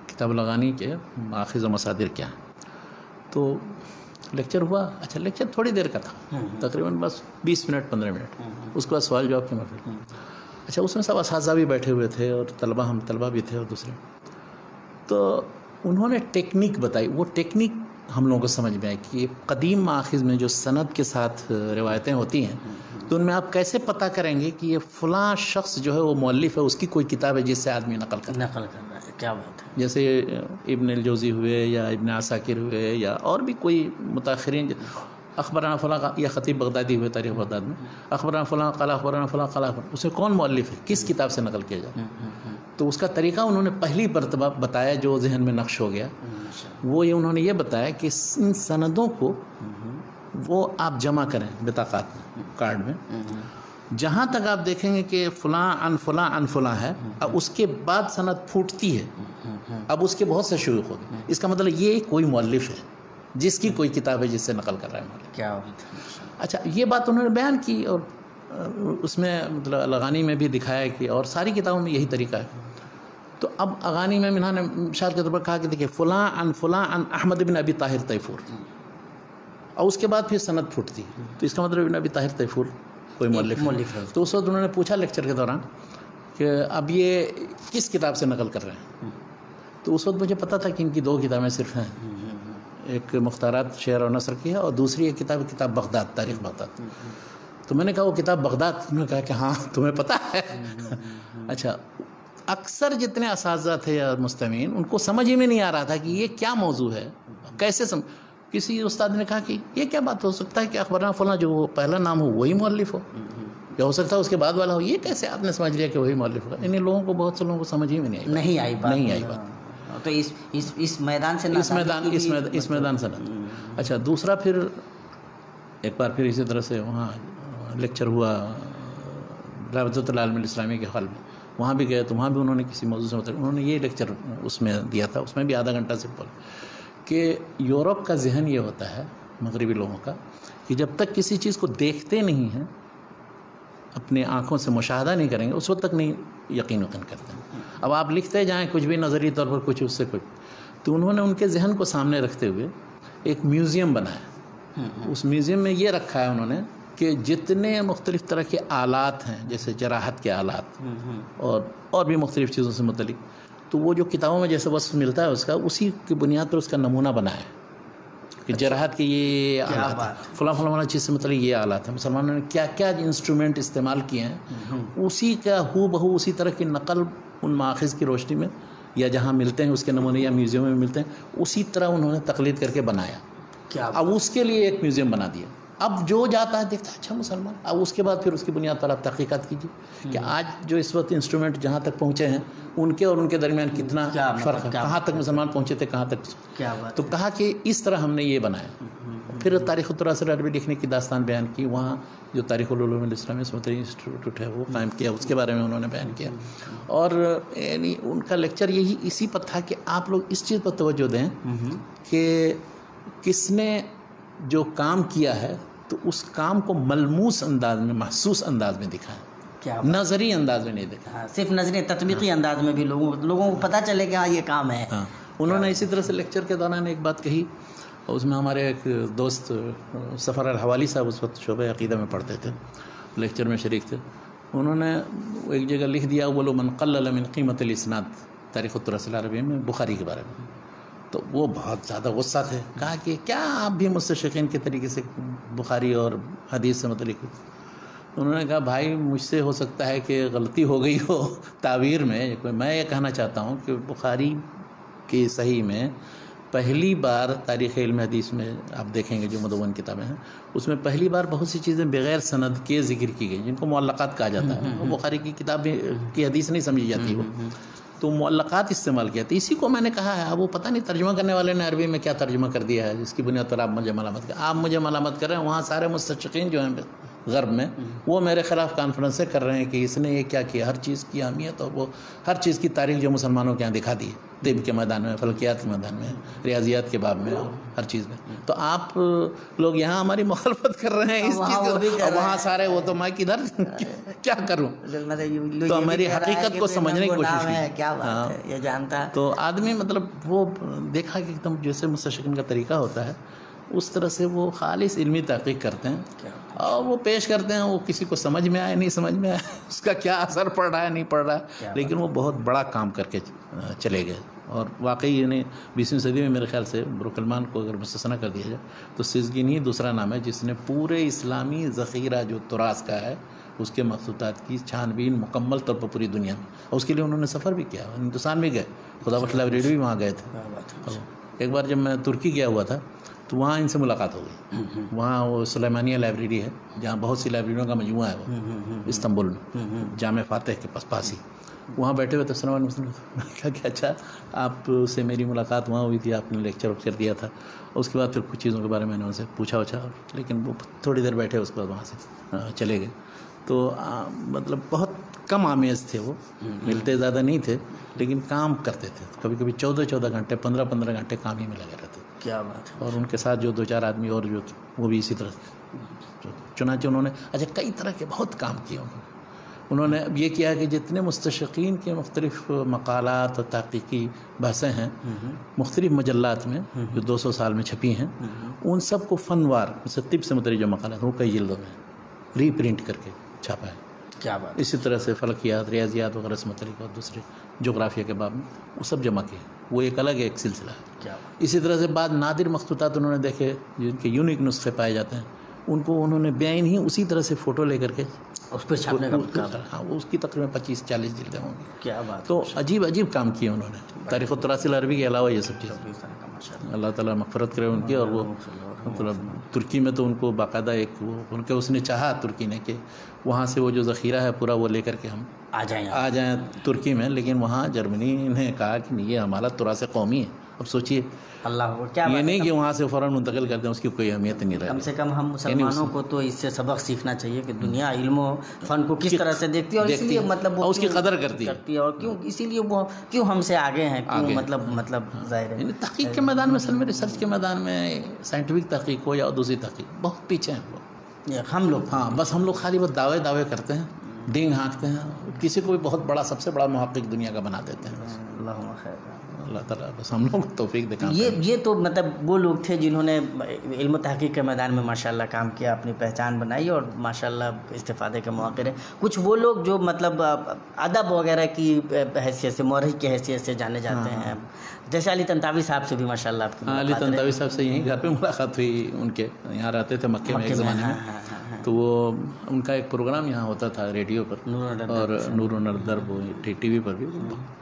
کتاب لغانی کے ماخذ و مصادر کیا ہیں. تو لیکچر ہوا. اچھا، لیکچر تھوڑی دیر کا تھا، تقریباً بس 20 منٹ 15 منٹ. اس کے بعد سوال جواب کی محفل. اچھا، اس میں سب اساتذہ بھی بیٹھے ہوئے تھے، اور ہم طلبہ بھی تھے، اور دوسرے. تو انہوں نے ٹیکنیک بتائی. وہ ٹیکنیک ہم لوگوں کو سمجھ میں آئی کہ قدیم مآخذ میں جو سند کے ساتھ روایتیں ہوتی ہیں، تو ان میں آپ کیسے پتہ کریں گے کہ یہ فلاں شخص جو ہے وہ مؤلف ہے، اس کی کوئی کتاب ہے جس سے آدمی نقل کر رہا ہے. کیا بات ہے. جیسے ابن الجوزی ہوئے، یا ابن عساکر ہوئے، یا اور بھی کوئی متاخرین، اخبرنا فلاں، یا خطیب بغدادی ہوئے تاریخ بغداد میں، اخبرنا فلاں قال اخبرنا فلاں قال اخبرنا، اس میں کون مؤلف ہے، کس کتاب سے نقل کیا جائے. تو اس کا طریقہ انہوں نے پہلی مرتبہ بتایا جو ذہن میں نقش ہو گیا. وہ یہ انہوں نے یہ بتایا کہ ان سندوں کو وہ آپ جمع کریں بطاقات میں، کارڈ میں. جہاں تک آپ دیکھیں گے کہ فلاں عن فلاں عن فلاں ہے، اب اس کے بعد سند پھوٹتی ہے، اب اس کے بہت سے شیوخ ہو گئے. اس کا مطلب یہ کوئی مؤلف ہے جس کی کوئی کتاب ہے جس سے نقل کر رہا ہے مؤلف. کیا. اچھا، یہ بات انہوں نے بیان کی، اور اس میں مطلب لغانی میں بھی دکھایا کہ، اور ساری کتابوں میں یہی طریقہ ہے. تو اب اغانی میں انہوں نے مثال کے طور پر کہا کہ دیکھیں فلاں عن احمد بن ابی طاہر طیفور، اور اس کے بعد پھر سند پھوٹتی. تو اس کا مطلب ابن ابی طاہر طیفور کوئی مؤلف ہے. تو اس وقت انہوں نے پوچھا لیکچر کے دوران کہ اب یہ کس کتاب سے نقل کر رہے ہیں. تو اس وقت مجھے پتا تھا کہ ان کی 2 کتابیں صرف ہیں، ایک مختارات شعر و نثر کی ہے، اور دوسری ایک کتاب بغداد، تاریخ بغداد. تو میں نے کہا وہ کتاب بغداد، انہوں نے کہا کہ ہاں تمہیں پتہ ہے. اچھا، اکثر جتنے اساتذہ تھے یا مستمعین، ان کو سمجھ ہی میں نہیں آ رہا تھا کہ یہ کیا موضوع ہے، کیسے کسی استاد نے کہا کہ یہ کیا بات ہو سکتا ہے کہ اخبارنا فلاں جو وہ پہلا نام ہو وہی مؤلف ہو، یا ہو سکتا ہے اس کے بعد والا ہو، یہ کیسے آپ نے سمجھ لیا کہ وہی مؤلف ہوگا. انہیں لوگوں کو، بہت سے لوگوں کو سمجھ ہی میں نہیں آئی بات. تو اس میدان سے اس میدان سے نہ. اچھا، دوسرا پھر ایک بار پھر اسی طرح سے وہاں لیکچر ہوا رابطۃ العالم الاسلامی کے حال میں، وہاں بھی گئے تو وہاں بھی انہوں نے کسی موضوع سے مطلب انہوں نے یہ لیکچر اس میں دیا تھا، اس میں بھی آدھا گھنٹہ سے بول کہ یورپ کا ذہن یہ ہوتا ہے، مغربی لوگوں کا، کہ جب تک کسی چیز کو دیکھتے نہیں ہیں، اپنے آنکھوں سے مشاہدہ نہیں کریں گے، اس وقت تک نہیں یقین کرتے ہیں. اب آپ لکھتے جائیں کچھ بھی نظری طور پر کچھ اس سے کچھ، تو انہوں نے ان کے ذہن کو سامنے رکھتے ہوئے ایک میوزیم بنایا. اس میوزیم میں یہ رکھا ہے انہوں نے کہ جتنے مختلف طرح کے آلات ہیں، جیسے جراحت کے آلات اور بھی مختلف چیزوں سے متعلق، تو وہ جو کتابوں میں جیسے وصف ملتا ہے اس کا، اسی کی بنیاد پر اس کا نمونہ بنایا ہے کہ جراحت کے یہ آلات، فلاں چیز سے متعلق یہ آلات ہیں، مسلمانوں نے کیا کیا انسٹرومنٹ استعمال کیے ہیں، اسی کا ہو بہو اسی طرح کی نقل ان ماخذ کی روشنی میں یا جہاں ملتے ہیں اس کے نمونے یا میوزیم میں ملتے ہیں، اسی طرح انہوں نے تقلید کر کے بنایا. اب اس کے لیے ایک میوزیم بنا دیا. اب جو جاتا ہے دیکھتا ہے اچھا مسلمان. اب اس کے بعد پھر اس کی بنیاد پر آپ تحقیقات کیجیے کہ آج جو اس وقت انسٹرومنٹ جہاں تک پہنچے ہیں، ان کے اور ان کے درمیان کتنا فرق ہے، کہاں تک مسلمان پہنچے تھے، کہاں تک. تو کہا کہ اس طرح ہم نے یہ بنایا. پھر تاریخ التراث العربی لکھنے کی داستان بیان کی. وہاں جو تاریخ العلوم الاسلامی سمتری انسٹیٹیوٹ ہے وہ قائم کیا، اس کے بارے میں انہوں نے بیان کیا. اور یعنی ان کا لیکچر یہی اسی پر تھا کہ آپ لوگ اس چیز پر توجہ دیں کہ کس نے جو کام کیا ہے تو اس کام کو ملموس انداز میں، محسوس انداز میں دکھائیں، نظری انداز میں نہیں دکھائیں. صرف نظری تطبیقی انداز میں بھی لوگوں کو پتہ چلے کہ ہاں یہ کام ہے. انہوں نے اسی طرح سے لیکچر کے دوران ایک بات کہی، اور اس میں ہمارے ایک دوست سفر الحوالی صاحب اس وقت شعبہ عقیدہ میں پڑھتے تھے، لیکچر میں شریک تھے. انہوں نے ایک جگہ لکھ دیا، بولو من قلل من قیمت الاسناد، تاریخ التراث العربی میں بخاری کے بارے میں. تو وہ بہت زیادہ غصہ تھے. کہا کہ کیا آپ بھی مستشرقین کے طریقے سے بخاری اور حدیث سے متعلق. انہوں نے کہا بھائی مجھ سے ہو سکتا ہے کہ غلطی ہو گئی ہو تعبیر میں، میں یہ کہنا چاہتا ہوں کہ بخاری کی صحیح میں پہلی بار تاریخ علم حدیث میں آپ دیکھیں گے جو مدون کتابیں ہیں، اس میں پہلی بار بہت سی چیزیں بغیر سند کے ذکر کی گئی جن کو معلقات کہا جاتا ہے. وہ بخاری کی کتاب کی حدیث نہیں سمجھی جاتی، وہ تو معلقات استعمال کیا تھا. اسی کو میں نے کہا ہے، اب وہ پتہ نہیں ترجمہ کرنے والے نے عربی میں کیا ترجمہ کر دیا ہے جس کی بنیاد پر آپ مجھے ملامت کریں. آپ مجھے ملامت کر رہے ہیں، وہاں سارے مستشرقین جو ہیں غرب میں وہ میرے خلاف کانفرنسیں کر رہے ہیں کہ اس نے یہ کیا کیا. ہر چیز کی اہمیت اور وہ ہر چیز کی تاریخ جو مسلمانوں کے یہاں دکھا دی، طب کے میدان میں، فلکیات کے میدان میں، ریاضیات کے باب میں، ہر چیز میں. تو آپ لوگ یہاں ہماری مخالفت کر رہے ہیں اس چیز، اور وہاں سارے وہ تو میں کدھر کیا کروں. تو میری حقیقت کو سمجھنے کی کوشش کی. کیا بات ہے، یہ جانتا. تو آدمی مطلب وہ دیکھا کہ ایک دم جیسے مستشرقین کا طریقہ ہوتا ہے اس طرح سے وہ خالص علمی تحقیق کرتے ہیں اور وہ پیش کرتے ہیں. وہ کسی کو سمجھ میں آئے نہیں سمجھ میں آئے، اس کا کیا اثر پڑ رہا ہے نہیں پڑ رہا ہے، لیکن وہ بہت بڑا کام کر کے چلے گئے. اور واقعی یعنی 20ویں صدی میں میرے خیال سے بروکلمان کو اگر مستثنیٰ کر دیا جائے تو سیزگین ہی دوسرا نام ہے جس نے پورے اسلامی ذخیرہ جو تراث کا ہے اس کے مخطوطات کی چھانبین مکمل طور پر پوری دنیا میں، اور اس کے لیے انہوں نے سفر بھی کیا، ہندوستان بھی گئے، خدا بخش لائبریری بھی وہاں گئے تھے. ایک بار جب میں ترکی گیا ہوا تھا تو وہاں ان سے ملاقات ہو گئی. وہاں وہ سلیمانیہ لائبریری ہے جہاں بہت سی لائبریریوں کا مجموعہ ہے، وہ استنبول میں جامع فاتح کے پاس ہی. وہاں بیٹھے ہوئے تھے. السلام علیکم. میں کہا کہ اچھا آپ سے میری ملاقات وہاں ہوئی تھی، آپ نے لیکچر وکچر دیا تھا. اس کے بعد پھر کچھ چیزوں کے بارے میں نے ان سے پوچھا، لیکن وہ تھوڑی دیر بیٹھے، اس کے بعد وہاں سے چلے گئے. تو مطلب بہت کم آمیز تھے، وہ ملتے زیادہ نہیں تھے لیکن کام کرتے تھے. کبھی کبھی 14 گھنٹے 15 گھنٹے کام ہی میں لگے رہتے. کیا بات ہے. اور ان کے ساتھ جو 2-4 آدمی اور جو وہ بھی اسی طرح. چنانچہ انہوں نے کئی طرح کے بہت کام کیے. انہوں نے یہ کیا کہ جتنے مستشرقین کے مختلف مقالات اور تحقیقی بحثیں ہیں مختلف مجلات میں جو 200 سال میں چھپی ہیں، ان سب کو فنوار طب سے متعلق جو مقالات وہ کئی جلدوں میں ری پرنٹ کر کے چھاپا ہے. کیا بات. اسی طرح سے فلکیات، ریاضیات وغیرہ سے متعلق اور دوسرے جغرافیہ کے باب میں وہ سب جمع کیے. وہ ایک الگ ایک سلسلہ ہے. کیا اسی طرح سے بعض نادر مخطوطات انہوں نے دیکھے جن کے یونیک نسخے پائے جاتے ہیں، ان کو انہوں نے بعین ہی اسی طرح سے فوٹو لے کر کے اس پہ چھاپنے کا ہاں وہ اس کی تقریباً 25-40 جلدیں ہوں گی. کیا بات. تو عجیب عجیب کام کیے انہوں نے تاریخ التراث العربی کے علاوہ یہ سب چیزیں. اللہ تعالیٰ مغفرت کرے ان کی. اور وہ مطلب ترکی میں تو ان کو باقاعدہ ایک وہ ان کے اس نے چاہا ترکی نے کہ وہاں سے وہ جو ذخیرہ ہے پورا وہ لے کر کے ہم آ جائیں ترکی میں، لیکن وہاں جرمنی نے کہا کہ یہ ہمارا تراث قومی ہے. اب سوچیے اللہ کیا یہ نہیں کہ وہاں سے فوراً منتقل کرتے ہیں، اس کی کوئی اہمیت نہیں رہی. کم سے کم ہم مسلمانوں کو تو اس سے سبق سیکھنا چاہیے کہ دنیا علم و فن کو کس طرح سے دیکھتی ہے، اور اس لیے مطلب وہ اس کی قدر کرتی ہے، اور کیوں اسی لیے وہ کیوں ہم سے آگے ہیں، کیوں مطلب ظاہر ہے. تحقیق کے میدان میں اصل میں ریسرچ کے میدان میں سائنٹیفک تحقیق ہو یا دوسری تحقیق بہت پیچھے ہیں وہ. ہم لوگ ہاں بس ہم لوگ خالی وہ دعوے کرتے ہیں، ڈینگ ہانکتے ہیں، کسی کو بھی بہت بڑا سب سے بڑا محقق دنیا کا بنا دیتے ہیں. اللہم خیر. اللہ تعالیٰ بس ہم لوگ کو توفیق دے. یہ تو مطلب وہ لوگ تھے جنہوں نے علم و تحقیق کے میدان میں ماشاءاللہ کام کیا، اپنی پہچان بنائی اور ماشاءاللہ استفادے کے مواقع رہے. کچھ وہ لوگ جو مطلب ادب وغیرہ کی حیثیت سے، مورخ کی حیثیت سے جانے جاتے ہیں، جیسے علی طنطاوی صاحب سے بھی ماشاءاللہ آپ کی علی طنطاوی صاحب سے یہیں گھر پہ ملاقات ہوئی. ان کے یہاں رہتے تھے مکے میں ایک زمانے میں، تو وہ ان کا ایک پروگرام یہاں ہوتا تھا ریڈیو پر، اور نور و نردرب ٹی وی پر بھی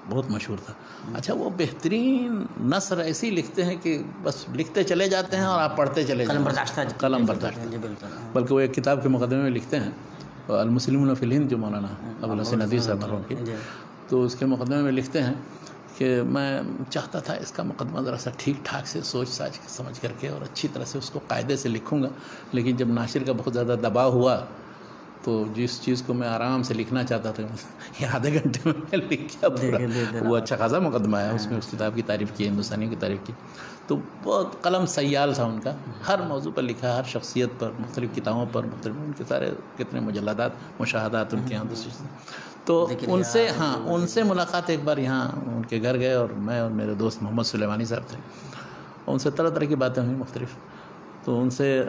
بہت مشہور تھا. اچھا وہ بہترین نثر ایسی لکھتے ہیں کہ بس لکھتے چلے جاتے ہیں اور آپ پڑھتے چلے جاتے ہیں. قلم برداشتہ. بلکہ وہ ایک کتاب کے مقدمے میں لکھتے ہیں المسلمون فی الہند، جو مولانا ابوالحسن ندوی صاحب مرحوم کی، تو اس کے مقدمے میں لکھتے ہیں کہ میں چاہتا تھا اس کا مقدمہ ذرا سا ٹھیک ٹھاک سے سوچ ساچ سمجھ کر کے اور اچھی طرح سے اس کو قاعدے سے لکھوں گا، لیکن جب ناشر کا بہت زیادہ دباؤ ہوا تو جس چیز کو میں آرام سے لکھنا چاہتا تھا یہ آدھے گھنٹے میں لکھ کیا پورا. وہ اچھا خاصا مقدمہ ہے، اس میں اس کتاب کی تعریف کی، ہندوستانی کی تعریف کی. تو بہت قلم سیال تھا ان کا، ہر موضوع پر لکھا، ہر شخصیت پر، مختلف کتابوں پر، مختلف ان کے سارے کتنے مجلدات مشاہدات ان کے یہاں دوسری چیزیں. تو ان سے ملاقات ایک بار یہاں ان کے گھر گئے، اور میں اور میرے دوست محمد سلیمانی صاحب تھے، ان سے طرح طرح کی باتیں ہوئیں مختلف. تو ان سے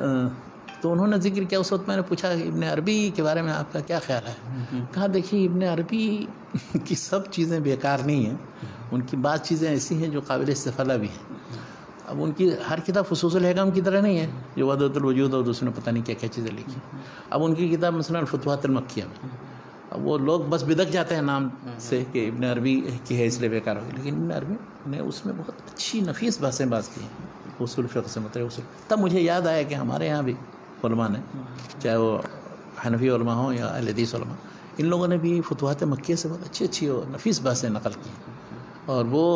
تو انہوں نے ذکر کیا. اس وقت میں نے پوچھا ابن عربی کے بارے میں آپ کا کیا خیال ہے؟ کہا دیکھیے ابن عربی کی سب چیزیں بیکار نہیں ہیں، ان کی بعض چیزیں ایسی ہیں جو قابل استفادہ بھی ہیں. اب ان کی ہر کتاب فصوص الحکم کی طرح نہیں ہے جو وحدۃ الوجود اور دوسرے نے پتہ نہیں کیا کیا چیزیں لکھی. اب ان کی کتاب مثلا الفتوحات المکیہ میں اب وہ لوگ بس بدک جاتے ہیں نام سے کہ ابن عربی کی ہے اس لیے بیکار ہوگی، لیکن ابن عربی نے اس میں بہت اچھی نفیس باتیں باز کی ہیں اصول فقہ سے متعلق اصول. تب مجھے یاد آیا کہ ہمارے یہاں بھی علماء نے، چاہے وہ حنفی علماء ہوں یا اہل حدیث علماء، ان لوگوں نے بھی فتوحات مکیہ سے بہت اچھی اور نفیس باتیں نقل کی. اور وہ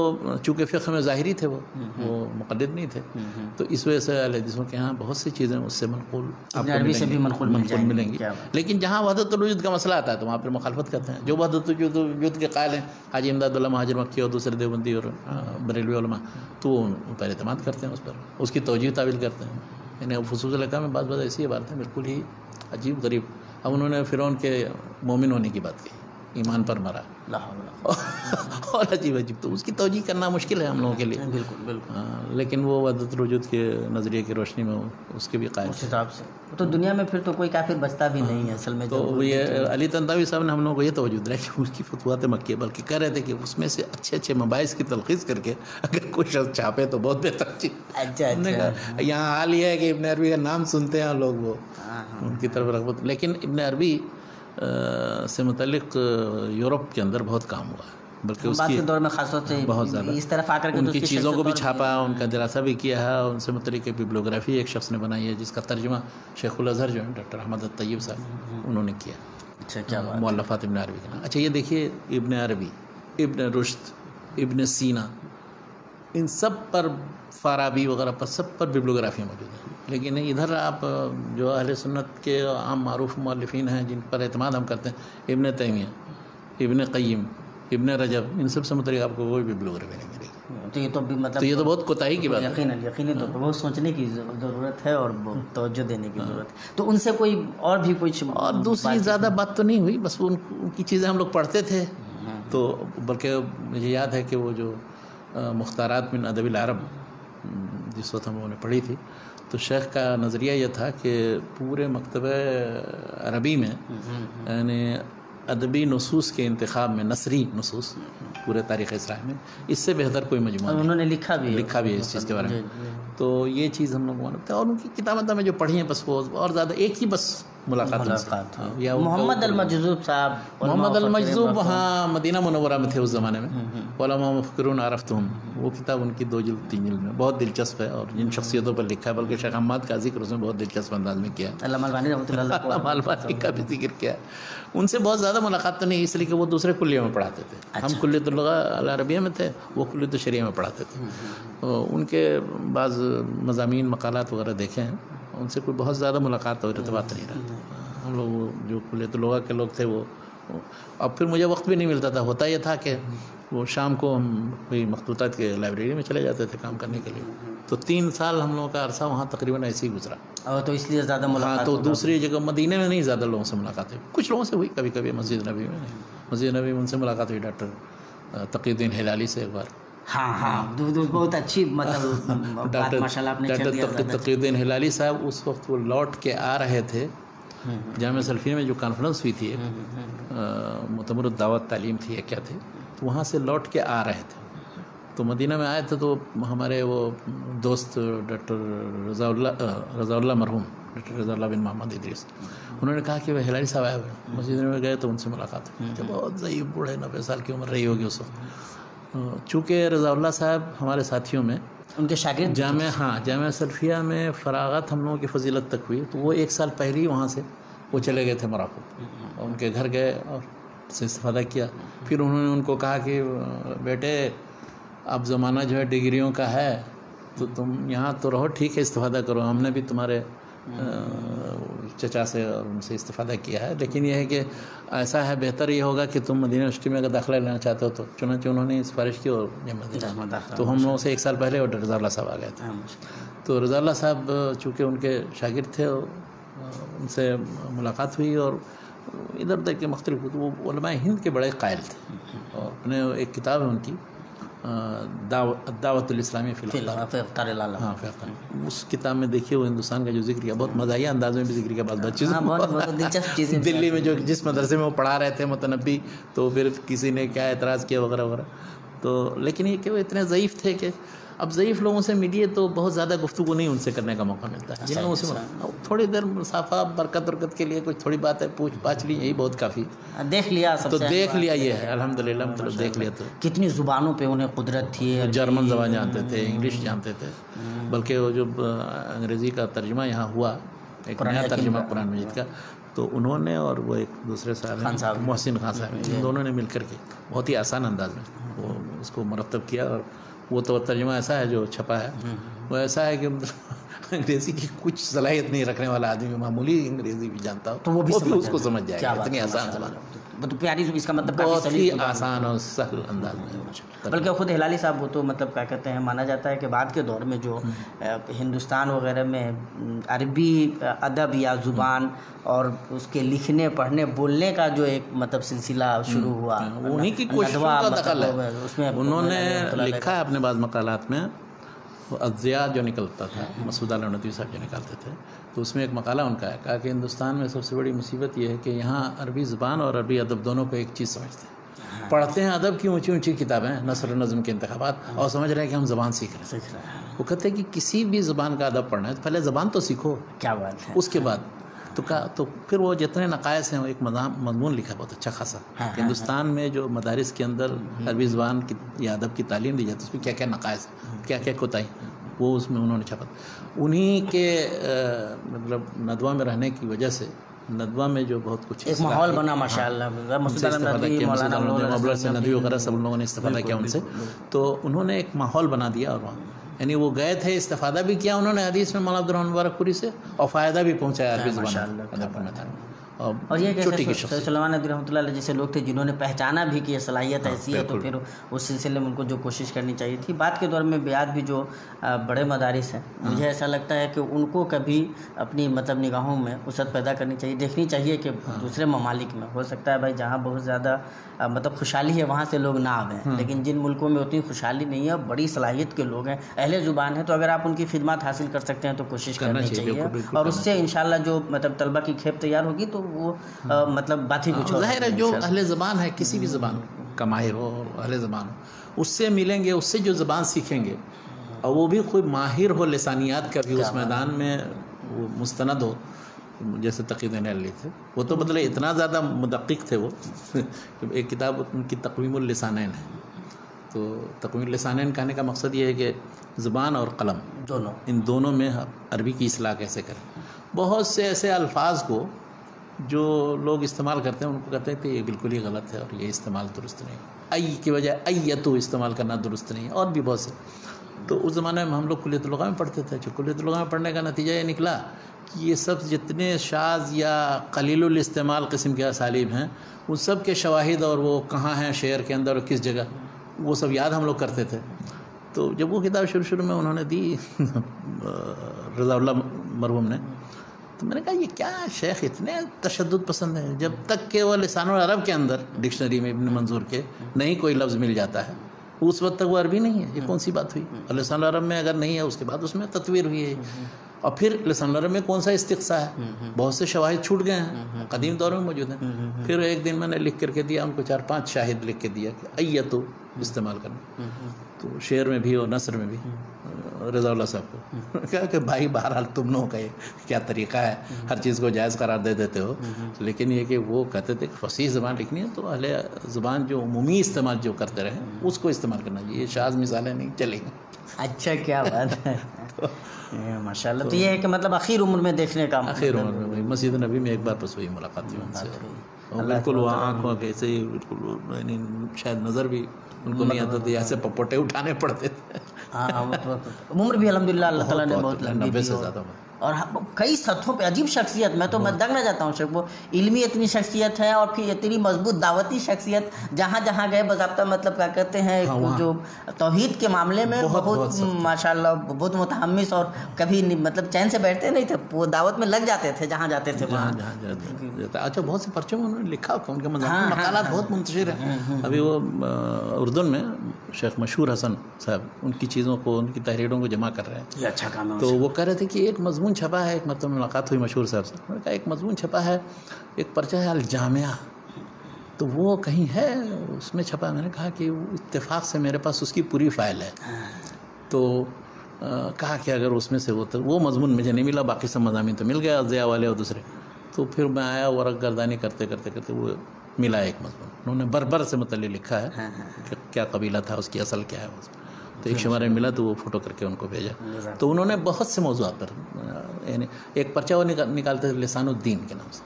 چونکہ فقہ میں ظاہری تھے، وہ مقلد نہیں تھے، تو اس وجہ سے اہل حدیثوں کے ہاں بہت سی چیزیں اس سے منقول عربی سے بھی منقول ملیں گی. لیکن جہاں وحدت الوجود کا مسئلہ آتا ہے تو وہاں پہ مخالفت کرتے ہیں. جو وحدت الوجود کے قائل ہیں حاجی امداد اللہ مہاجر مکی اور دوسرے دیوبندی اور بریلوی علماء، تو وہ پر اعتماد کرتے ہیں، اس پر اس کی توجیہ تعویل کرتے ہیں. یعنی فصوص الحکم میں بعض ایسی باتیں بالکل ہی عجیب غریب. اب انہوں نے فرعون کے مومن ہونے کی بات کی، ایمان پر مرا، اور عجیب عجیب. تو اس کی توجیہ کرنا مشکل ہے ہم لوگوں کے لیے. بالکل. لیکن وہ وحدت الوجود کے نظریے کی روشنی میں اس کے بھی قائل اس حساب سے تو دنیا میں پھر تو کوئی کافر بچتا بھی نہیں ہے اصل میں. تو یہ علی طنطاوی صاحب نے ہم لوگوں کو یہ توجہ دلائی کہ اس کی فتوحات مکیہ، بلکہ کہہ رہے تھے کہ اس میں سے اچھے مباحث کی تلخیص کر کے اگر کوئی شخص چھاپے تو بہت بہتر چیز. اچھا. یہاں حال یہ ہے کہ ابن عربی کا نام سنتے ہیں لوگ، وہ ان کی طرف رغبت. لیکن ابن عربی سے متعلق یورپ کے اندر بہت کام ہوا ہے، بلکہ اس کی دور میں خاص طور سے بہت زیادہ اس طرف آ کر کے ان کی چیزوں کو بھی چھاپا، ان کا دراسہ بھی کیا ہے. ان سے متعلق ایک بیبلیوگرافی ایک شخص نے بنائی ہے جس کا ترجمہ شیخ الازہر جو ہے ڈاکٹر احمد الطیب صاحب انہوں نے کیا. اچھا، کیا بات. مؤلفات ابن عربی کے نام. اچھا یہ دیکھیے ابن عربی، ابن رشد، ابن سینا، ان سب پر، فارابی وغیرہ پر، سب پر بیبلیوگرافیاں موجود ہیں. لیکن ادھر آپ جو اہل سنت کے عام معروف مؤلفین ہیں جن پر اعتماد ہم کرتے ہیں، ابن تیمیہ، ابن قیم، ابن رجب، ان سب سے متعلق آپ کو کوئی بیبلیوگرافی نہیں ملے گی. تو یہ تو بھی مطلب تو یہ تو بہت کوتاہی کی بات ہے. یقیناً تو بہت سوچنے کی ضرورت ہے اور توجہ دینے کی ضرورت ہے. تو ان سے کوئی اور بھی کچھ اور دوسری زیادہ بات تو نہیں ہوئی، بس ان کی چیزیں ہم لوگ پڑھتے تھے. تو بلکہ مجھے یاد ہے کہ وہ جو مختارات من ادب العرب جس وقت ہم لوگوں نے پڑھی تھی، تو شیخ کا نظریہ یہ تھا کہ پورے مکتبہ عربی میں یعنی ادبی نصوص کے انتخاب میں، نثری نصوص پورے تاریخ اسلام میں اس سے بہتر کوئی مجموعہ نہیں. انہوں نے لکھا بھی ہے اس چیز کے بارے میں. تو یہ چیز ہم لوگ مانتے ہیں. اور ان کی کتابیں میں جو پڑھی ہیں بس وہ اور زیادہ ایک ہی بس ملاقات. محمد المجذوب صاحب، محمد المجذوب وہاں مدینہ منورہ میں تھے اس زمانے میں. علماء مفکرون عرفتہم، وہ کتاب ان کی 2 جلد 3 جلد میں بہت دلچسپ ہے، اور جن شخصیتوں پر لکھا ہے، بلکہ شیخ حماد کا ذکر اس میں بہت دلچسپ انداز میں کیا ہے. علامہ البانی رحمۃ اللہ علیہ، علامہ البانی کا بھی ذکر کیا ہے. ان سے بہت زیادہ ملاقات تو نہیں، اس لیے کہ وہ دوسرے کلیہ میں پڑھاتے تھے. ہم کلیۃ اللغہ العربیہ میں تھے، وہ کلیۃ الشریعہ میں پڑھاتے تھے. ان کے بعض مضامین مقالات وغیرہ دیکھے ہیں، ان سے کوئی بہت زیادہ ملاقات اور ارتباط نہیں رہتا. ہم لوگ جو کلیۃ اللغہ کے لوگ تھے وہ، اب پھر مجھے وقت بھی نہیں ملتا تھا. ہوتا یہ تھا کہ وہ شام کو ہم کوئی مخطوطات کے لائبریری میں چلے جاتے تھے کام کرنے کے لیے. تو 3 سال ہم لوگوں کا عرصہ وہاں تقریباً ایسے ہی گزرا. تو اس لیے زیادہ ملاقات. ہاں، تو دوسری جگہ مدینے میں نہیں زیادہ لوگوں سے ملاقات ہوئی. کچھ لوگوں سے ہوئی کبھی کبھی مسجد نبی میں. مسجد نبی میں ان سے ملاقات ہوئی، ڈاکٹر تقی الدین ہلالی سے ایک بار. ہاں بہت اچھی مطلب بات ماشاءاللہ آپ نے کر دیا. ڈاکٹر تقی الدین ہلالی صاحب اس وقت وہ لوٹ کے آ رہے تھے جامعہ سلفیہ میں جو کانفرنس ہوئی تھی، مؤتمر الدعوت تعلیم تھی یا کیا تھی، تو وہاں سے لوٹ کے آ رہے تھے. تو مدینہ میں آئے تھے تو ہمارے وہ دوست ڈاکٹر رضا اللہ مرحوم ڈاکٹر رضا اللہ بن محمد ادریس، انہوں نے کہا کہ وہ ہلالی صاحب آئے ہوئے. مسجد میں گئے تو ان سے ملاقات ہوئی. جب بہت ضعیف بوڑھے 90 سال کی عمر رہی ہوگی اس وقت. چونکہ رضا اللہ صاحب ہمارے ساتھیوں میں ان کے شاگرد جامعہ سلفیہ میں فراغت ہم لوگوں کی فضیلت تک ہوئی، تو وہ 1 سال پہلے ہی وہاں سے وہ چلے گئے تھے موراکو. ان کے گھر گئے اور اس سے استفادہ کیا. پھر انہوں نے ان کو کہا کہ بیٹے اب زمانہ جو ہے ڈگریوں کا ہے، تو تم یہاں تو رہو، ٹھیک ہے استفادہ کرو، ہم نے بھی تمہارے چچا سے اور ان سے استفادہ کیا ہے، لیکن یہ ہے کہ ایسا ہے بہتر یہ ہوگا کہ تم مدینہ یونیورسٹی میں اگر داخلہ لینا چاہتے ہو تو. چنانچہ انہوں نے سفارش کی اور تو ہم لوگوں سے 1 سال پہلے اور رضا اللہ صاحب آ گئے تھے. تو رضا اللہ صاحب چونکہ ان کے شاگرد تھے، ان سے ملاقات ہوئی اور ادھر ادھر کے مختلف، وہ علماء ہند کے بڑے قائل تھے. اور انہیں ایک کتاب ہے ان کی دعوت الاسلامی فی اختار اللہ. ہاں، اس کتاب میں دیکھیے وہ ہندوستان کا جو ذکر کیا، بہت مزاحیہ انداز میں بھی ذکر کیا. بہت دلچسپ چیزیں دلی میں جو جس مدرسے میں وہ پڑھا رہے تھے متنبی، تو پھر کسی نے کیا اعتراض کیا وغیرہ وغیرہ. تو لیکن یہ کہ وہ اتنے ضعیف تھے کہ اب ضعیف لوگوں سے ملیے تو بہت زیادہ گفتگو نہیں ان سے کرنے کا موقع ملتا ہے. جن لوگوں سے تھوڑی دیر مسافہ برکت کے لیے کچھ تھوڑی بات ہے پوچھ پاچھ لی، یہی بہت کافی. دیکھ لیا تو دیکھ لیا، یہ ہے الحمدللہ، مطلب دیکھ لیا. تو کتنی زبانوں پہ انہیں قدرت تھی. جرمن زبان جانتے تھے، انگلش جانتے تھے، بلکہ وہ جو انگریزی کا ترجمہ یہاں ہوا، ایک نیا ترجمہ قرآن مجید کا، تو انہوں نے اور وہ ایک دوسرے صاحب محسن خان صاحب، ان دونوں نے مل کر کے بہت ہی آسان انداز میں وہ اس کو مرتب کیا. اور وہ تو ترجمہ ایسا ہے جو چھپا ہے، وہ ایسا ہے کہ انگریزی کی کچھ صلاحیت نہیں رکھنے والا آدمی معمولی انگریزی بھی جانتا ہو تو وہ بھی اس کو سمجھ جائے گا. اتنی آسان زبان، پیاری، اس کا مطلب بہت ہی آسان اور سہل انداز میں. بلکہ خود ہلالی صاحب وہ تو مطلب کیا کہتے ہیں، مانا جاتا ہے کہ بعد کے دور میں جو ہندوستان وغیرہ میں عربی ادب یا زبان اور اس کے لکھنے پڑھنے بولنے کا جو ایک مطلب سلسلہ شروع ہوا، انہیں کی کوششوں کا دخل ہے. اس میں انہوں نے لکھا ہے اپنے بعض مقالات میں، الضیاء جو نکلتا تھا، مسعود عالم ندوی صاحب جو نکالتے تھے، تو اس میں ایک مقالہ ان کا ہے، کہا کہ ہندوستان میں سب سے بڑی مصیبت یہ ہے کہ یہاں عربی زبان اور عربی ادب دونوں کو ایک چیز سمجھتے ہیں. پڑھتے ہیں ادب کی اونچی اونچی کتابیں، نثر و نظم کے انتخابات، اور سمجھ رہے ہیں کہ ہم زبان سیکھ رہے ہیں. وہ کہتے ہیں کہ کسی بھی زبان کا ادب پڑھنا ہے تو پہلے زبان تو سیکھو. کیا بات ہے. اس کے بعد تو پھر وہ جتنے نقائص ہیں، وہ ایک مضمون لکھا بہت اچھا خاصا، ہندوستان میں جو مدارس کے اندر عربی زبان کی یا ادب کی تعلیم دی جاتی ہے، اس میں کیا کیا نقائص ہیں، کیا کیا کوتاہی، وہ اس میں انہوں نے چھپا. انہیں کے مطلب ندوہ میں رہنے کی وجہ سے ندوہ میں جو بہت کچھ ایک ماحول بنا ماشاءاللہ، مولانا سے ندوی وغیرہ سب لوگوں نے استفادہ کیا ان سے. تو انہوں نے ایک ماحول بنا دیا، اور وہاں یعنی وہ گئے تھے، استفادہ بھی کیا انہوں نے حدیث میں مولانا عبدالرحمن مبارک پوری سے، اور فائدہ بھی پہنچایا عربی زبان. اور یہ کہ سلمان ندوی رحمۃ اللہ علیہ جیسے لوگ تھے جنہوں نے پہچانا بھی کہ یہ صلاحیت ایسی ہے، تو پھر اس سلسلے میں ان کو جو کوشش کرنی چاہیے تھی. بعد کے دور میں بیعت بھی جو بڑے مدارس ہیں، مجھے ایسا لگتا ہے کہ ان کو کبھی اپنی مطلب نگاہوں میں وسعت پیدا کرنی چاہیے، دیکھنی چاہیے کہ دوسرے ممالک میں ہو سکتا ہے بھائی جہاں بہت زیادہ مطلب خوشحالی ہے وہاں سے لوگ نہ آئیں، لیکن جن ملکوں میں اتنی خوشحالی نہیں ہے، بڑی صلاحیت کے لوگ ہیں، اہل زبان ہیں، تو اگر آپ ان کی خدمات حاصل کر سکتے ہیں تو کوشش کرنی چاہیے. اور اس سے انشاءاللہ جو مطلب طلبہ کی کھیپ تیار ہوگی تو وہ مطلب بات ہی کچھ اور ظاہر ہے جو اہل زبان ہے کسی بھی زبان کا ماہر ہو اور اہل زبان ہو اس سے ملیں گے، اس سے جو زبان سیکھیں گے اور وہ بھی کوئی ماہر ہو لسانیات کا بھی اس میدان میں وہ مستند ہو، جیسے تقی الدین علی تھے، وہ تو مطلب اتنا زیادہ مدقق تھے وہ ایک کتاب ان کی تقویم اللسانین ہے. تو تقویم اللسانین کہنے کا مقصد یہ ہے کہ زبان اور قلم ان دونوں میں عربی کی اصلاح کیسے کریں. بہت سے ایسے الفاظ کو جو لوگ استعمال کرتے ہیں ان کو کہتے ہیں کہ یہ بالکل ہی غلط ہے اور یہ استعمال درست نہیں، ای کی بجائے ایتو استعمال کرنا درست نہیں، اور بھی بہت سے. تو اس زمانے میں ہم لوگ کلیۃ اللغہ میں پڑھتے تھے، جو کلیۃ اللغہ میں پڑھنے کا نتیجہ یہ نکلا کہ یہ سب جتنے شاذ یا قلیل الاستعمال قسم کے اسالیب ہیں ان سب کے شواہد اور وہ کہاں ہیں شعر کے اندر اور کس جگہ، وہ سب یاد ہم لوگ کرتے تھے. تو جب وہ کتاب شروع میں انہوں نے دی رضا اللہ مرحوم نے، تو میں نے کہا یہ کیا شیخ اتنے تشدد پسند ہے، جب تک کہ وہ لسان العرب کے اندر ڈکشنری میں ابن منظور کے نہیں کوئی لفظ مل جاتا ہے اس وقت تک وہ عربی نہیں ہے. یہ کون سی بات ہوئی؟ اور لسان العرب میں اگر نہیں ہے اس کے بعد اس میں تطویر ہوئی ہے. اور پھر لسان العرب میں کون سا استقصاء ہے، بہت سے شواہد چھوٹ گئے ہیں، قدیم دور میں موجود ہیں. پھر ایک دن میں نے لکھ کر کے دیا ان کو 4-5 شاہد لکھ کے دیا کہ ایتو استعمال کرنا. تو شعر میں بھی اور نثر میں بھی رضا اللہ صاحب کو کہا کہ بھائی بہرحال تم لوگوں کا یہ کیا طریقہ ہے، ہر چیز کو جائز قرار دے دیتے ہو، لیکن یہ کہ وہ کہتے تھے کہ فصیح زبان لکھنی ہے تو اہل زبان جو عمومی استعمال جو کرتے رہے اس کو استعمال کرنا چاہیے، یہ شاذ مثالیں نہیں چلیں گی. اچھا کیا بات ہے ماشاء اللہ. تو یہ ہے کہ مطلب آخر عمر میں دیکھنے کا، آخر عمر میں مسجد نبی میں ایک بار بس ہوئی ملاقات تھی ان سے، اور بالکل وہ آنکھوں کے ایسے ہی بالکل یعنی شاید نظر بھی ان کو نہیں آتا تھا، ایسے پپوٹے اٹھانے پڑتے تھے. ہاں عمر بھی الحمدللہ اللہ تعالیٰ نے بہت لمبی 90 سے زیادہ اور کئی سطحوں پہ عجیب شخصیت. میں تو دنگ نہ جاتا ہوں شیخ، وہ علمی اتنی شخصیت ہے اور پھر اتنی مضبوط دعوتی شخصیت، جہاں جہاں گئے باضابطہ مطلب کیا کہتے ہیں جو توحید کے معاملے میں بہت ماشاءاللہ بہت متحمس، اور کبھی مطلب چین سے بیٹھتے نہیں تھے، وہ دعوت میں لگ جاتے تھے جہاں جاتے تھے. اچھا بہت سے پرچوں میں انہوں نے لکھا، ان کے مقالات بہت منتشر ہیں. ابھی وہ اردن میں شیخ مشہور حسن صاحب ان کی چیزوں کو، ان کی تحریروں کو جمع کر رہے ہیں. یہ اچھا کام ہے. تو وہ کہہ رہے تھے کہ ایک مضمون چھپا ہے، ایک مرتبہ ملاقات ہوئی مشہور صاحب سے، انہوں نے کہا ایک مضمون چھپا ہے، ایک پرچہ ہے الجامعہ، تو وہ کہیں ہے اس میں چھپا ہے. میں نے کہا کہ اتفاق سے میرے پاس اس کی پوری فائل ہے. تو کہا کہ اگر اس میں سے وہ مضمون مجھے نہیں ملا، باقی سب مضامین تو مل گیا ضیاء والے اور دوسرے. تو پھر میں آیا ورق گردانی کرتے کرتے وہ ملا ایک مضمون. انہوں نے بربر سے متعلق لکھا ہے کہ کیا قبیلہ تھا، اس کی اصل کیا ہے. تو ایک شمارے ملا تو وہ فوٹو کر کے ان کو بھیجا. تو انہوں نے بہت سے موضوعات پر، یعنی ایک پرچہ وہ نکالتے تھے لسان الدین کے نام سے،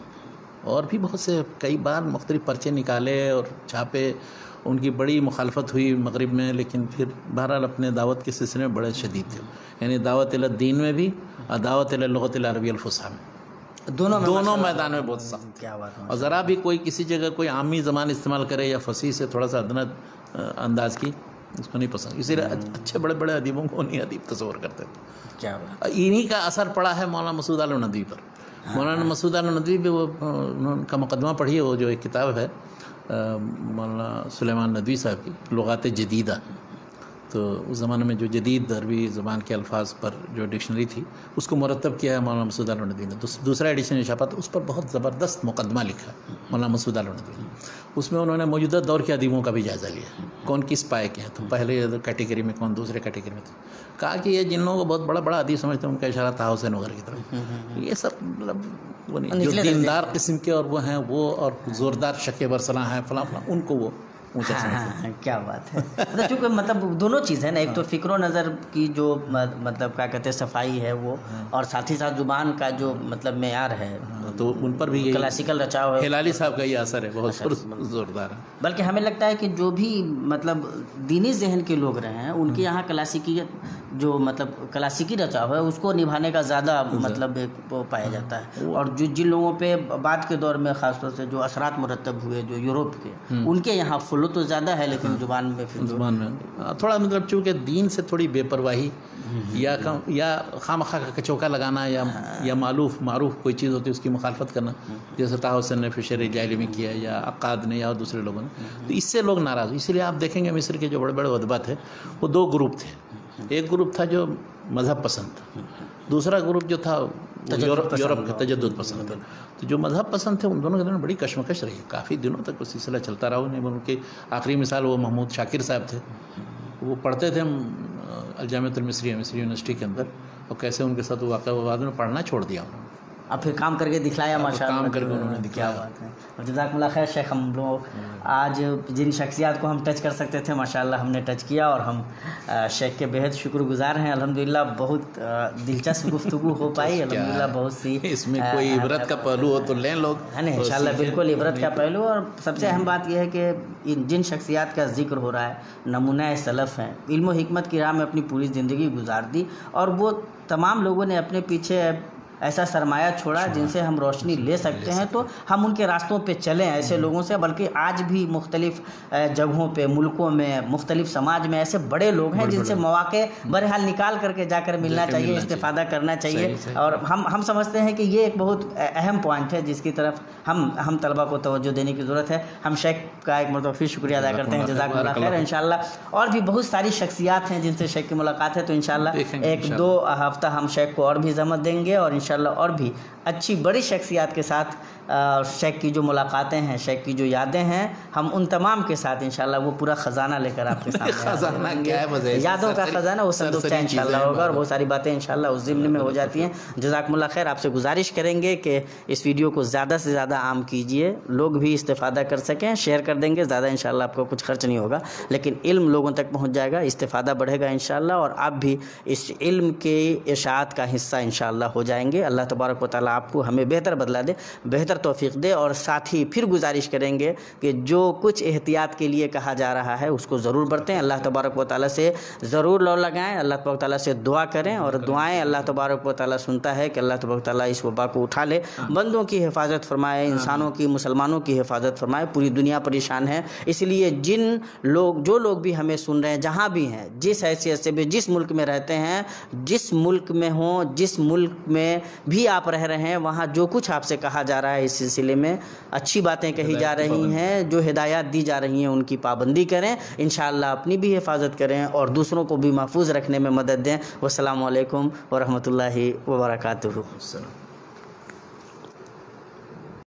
اور بھی بہت سے کئی بار مختلف پرچے نکالے اور چھاپے. ان کی بڑی مخالفت ہوئی مغرب میں، لیکن پھر بہرحال اپنے دعوت کے سلسلے میں بڑے شدید تھے. یعنی دعوت الدین میں بھی اور دعوت اللغۃ العربیہ الفصحیٰ میں، دونوں میدان میں بہت سخت. کیا بات ہے. اور ذرا بھی کوئی کسی جگہ کوئی عامی زبان استعمال کرے یا فصیح سے تھوڑا سا ادنا انداز کی، اس کو نہیں پسند. اسی لیے اچھے بڑے بڑے ادیبوں کو نہیں ادیب تصور کرتے تھے. کیا بات. انہی کا اثر پڑا ہے مولانا مسعود آل ندوی پر. مولانا مسعود آل ندوی بھی وہ ان کا مقدمہ پڑھیے، وہ جو ایک کتاب ہے مولانا سلیمان ندوی صاحب کی لغات جدیدہ. تو اس زمانے میں جو جدید عربی زبان کے الفاظ پر جو ڈکشنری تھی اس کو مرتب کیا ہے مولانا مسعود آل ندوی نے. دوسرا ایڈیشن جو چھاپا تو اس پر بہت زبردست مقدمہ لکھا مولانا مسعود آل ندوی. اس میں انہوں نے موجودہ دور کے ادیبوں کا بھی جائزہ لیا، کون کس پائے کے ہیں. تو پہلے کیٹیگری میں کون، دوسرے کیٹیگری میں. کہا کہ یہ جن لوگوں کو بہت بڑا ادیب سمجھتے ہیں ان کا اشارہ طہ حسین وغیرہ کی طرف. یہ سب مطلب جو دیندار قسم کے اور وہ ہیں وہ، اور زوردار شک برسلاں ہیں فلاں فلاں، ان کو وہ اونچا سمجھتے ہیں. کیا بات ہے. چونکہ مطلب دونوں چیز ہے نا، ایک تو فکر و نظر کی جو مطلب کیا کہتے ہیں صفائی ہے وہ، اور ساتھ ہی ساتھ زبان کا جو مطلب معیار ہے، تو ان پر بھی کلاسیکل رچاؤ ہے. ہلالی صاحب کا یہ اثر ہے بہت زوردار ہے. بلکہ ہمیں لگتا ہے کہ جو بھی مطلب دینی ذہن کے لوگ رہے ہیں ان کے یہاں کلاسیکیت جو مطلب کلاسیکی رچاؤ ہے اس کو نبھانے کا زیادہ مطلب وہ پایا جاتا ہے. اور جو جن لوگوں پہ بعد کے دور میں خاص طور سے جو اثرات مرتب ہوئے جو یوروپ کے، ان کے یہاں فلو تو زیادہ ہے، لیکن زبان میں تھوڑا مطلب چونکہ دین سے تھوڑی بے پرواہی یا خواہ کچوکا لگانا یا معروف کوئی چیز ہوتی ہے اس کی مخالفت کرنا، جیسے طہ حسین نے فشر جاہلی میں کیا یا عقاد نے یا دوسرے لوگوں نے. تو اس سے لوگ ناراض. اسی لیے آپ دیکھیں گے مصر کے جو بڑے بڑے ادبا تھے وہ 2 گروپ تھے. ایک گروپ تھا جو مذہب پسند تھا، دوسرا گروپ جو تھا یورپ کے تجدد پسند تھے. تو جو مذہب پسند تھے ان دونوں کے درمیان بڑی کشمکش رہی. کافی دنوں تک وہ سلسلہ چلتا رہا. انہیں ان کے آخری مثال وہ محمود شاکر صاحب تھے. وہ پڑھتے تھے الجامعۃ المصریہ مصری یونیورسٹی کے اندر, اور کیسے ان کے ساتھ واقعہ بعد میں پڑھنا چھوڑ دیا انہوں نے. اب پھر کام کر کے دکھلایا ماشاءاللہ. کام کر کے انہوں نے دکھایا. کیا بات ہے. اور جزاک اللہ خیر شیخ. ہم لوگ آج جن شخصیات کو ہم ٹچ کر سکتے تھے ماشاءاللہ ہم نے ٹچ کیا, اور ہم شیخ کے بہت شکر گزار ہیں. الحمدللہ بہت دلچسپ گفتگو ہو پائی. الحمدللہ بہت سی اس میں کوئی عبرت کا پہلو ہو تو لیں لوگ, ہے نا. انشاءاللہ بالکل عبرت کا پہلو. اور سب سے اہم بات یہ ہے کہ جن شخصیات کا ذکر ہو رہا ہے نمونہ سلف ہیں, علم و حکمت کی راہ میں اپنی پوری زندگی گزار دی, اور وہ تمام لوگوں نے اپنے پیچھے ایسا سرمایہ چھوڑا جن سے ہم روشنی لے سکتے ہیں. تو ہم ان کے راستوں پہ چلیں ایسے لوگوں سے. بلکہ آج بھی مختلف جگہوں پہ, ملکوں میں, مختلف سماج میں ایسے بڑے لوگ ہیں جن سے مواقع بہرحال نکال کر کے جا کر ملنا چاہیے, استفادہ کرنا چاہیے. اور ہم سمجھتے ہیں کہ یہ ایک بہت اہم پوائنٹ ہے جس کی طرف ہم طلبہ کو توجہ دینے کی ضرورت ہے. ہم شیخ کا ایک مرتبہ پھر شکریہ ادا کرتے ہیں. جزاک اللہ خیر. انشاءاللہ اور بھی بہت ساری شخصیات ہیں جن سے شیخ کی ملاقات ہے, تو انشاءاللہ 1-2 ہفتہ ہم شیخ کو اور بھی زحمت دیں گے, اور انشاءاللہ اور بھی اچھی بڑی شخصیات کے ساتھ شیخ کی جو ملاقاتیں ہیں, شیخ کی جو یادیں ہیں, ہم ان تمام کے ساتھ انشاءاللہ وہ پورا خزانہ لے کر آپ کے سامنے خزانہ کیا ہے مزے, یادوں کا خزانہ وہ صندوقچہ انشاءاللہ ہوگا, اور بہت ساری باتیں انشاءاللہ اس ضمن میں ہو جاتی ہیں. جزاکم اللہ خیر. آپ سے گزارش کریں گے کہ اس ویڈیو کو زیادہ سے زیادہ عام کیجئے, لوگ بھی استفادہ کر سکیں. شیئر کر دیں گے, زیادہ انشاءاللہ آپ کو کچھ خرچ نہیں ہوگا, لیکن علم لوگوں تک پہنچ جائے گا, استفادہ بڑھے گا انشاءاللہ, اور آپ بھی اس علم کے اشاعت کا حصہ انشاءاللہ ہو جائیں گے. اللہ تبارک و تعالیٰ آپ کو ہمیں بہتر بدلا دے, بہتر توفیق دے. اور ساتھ ہی پھر گزارش کریں گے کہ جو کچھ احتیاط کے لیے کہا جا رہا ہے اس کو ضرور برتیں. اللہ تبارک و تعالیٰ سے ضرور لو لگائیں, اللہ تبارک و تعالیٰ سے دعا کریں, اور دعائیں اللہ تبارک و تعالیٰ سنتا ہے کہ اللہ تبارک و تعالیٰ اس وبا کو اٹھا لے, بندوں کی حفاظت فرمائے, انسانوں کی, مسلمانوں کی حفاظت فرمائے. پوری دنیا پریشان ہے, اس لیے جو لوگ بھی ہمیں سن رہے ہیں, جہاں بھی ہیں, جس حیثیت سے بھی, جس ملک میں رہتے ہیں, جس ملک میں ہوں, جس ملک میں بھی آپ رہ رہے ہیں, وہاں جو کچھ آپ سے کہا جا رہا ہے اس سلسلے میں اچھی باتیں کہی جا رہی ہیں, جو ہدایات دی جا رہی ہیں ان کی پابندی کریں, انشاءاللہ اپنی بھی حفاظت کریں اور دوسروں کو بھی محفوظ رکھنے میں مدد دیں. والسلام علیکم ورحمۃ اللہ وبرکاتہ.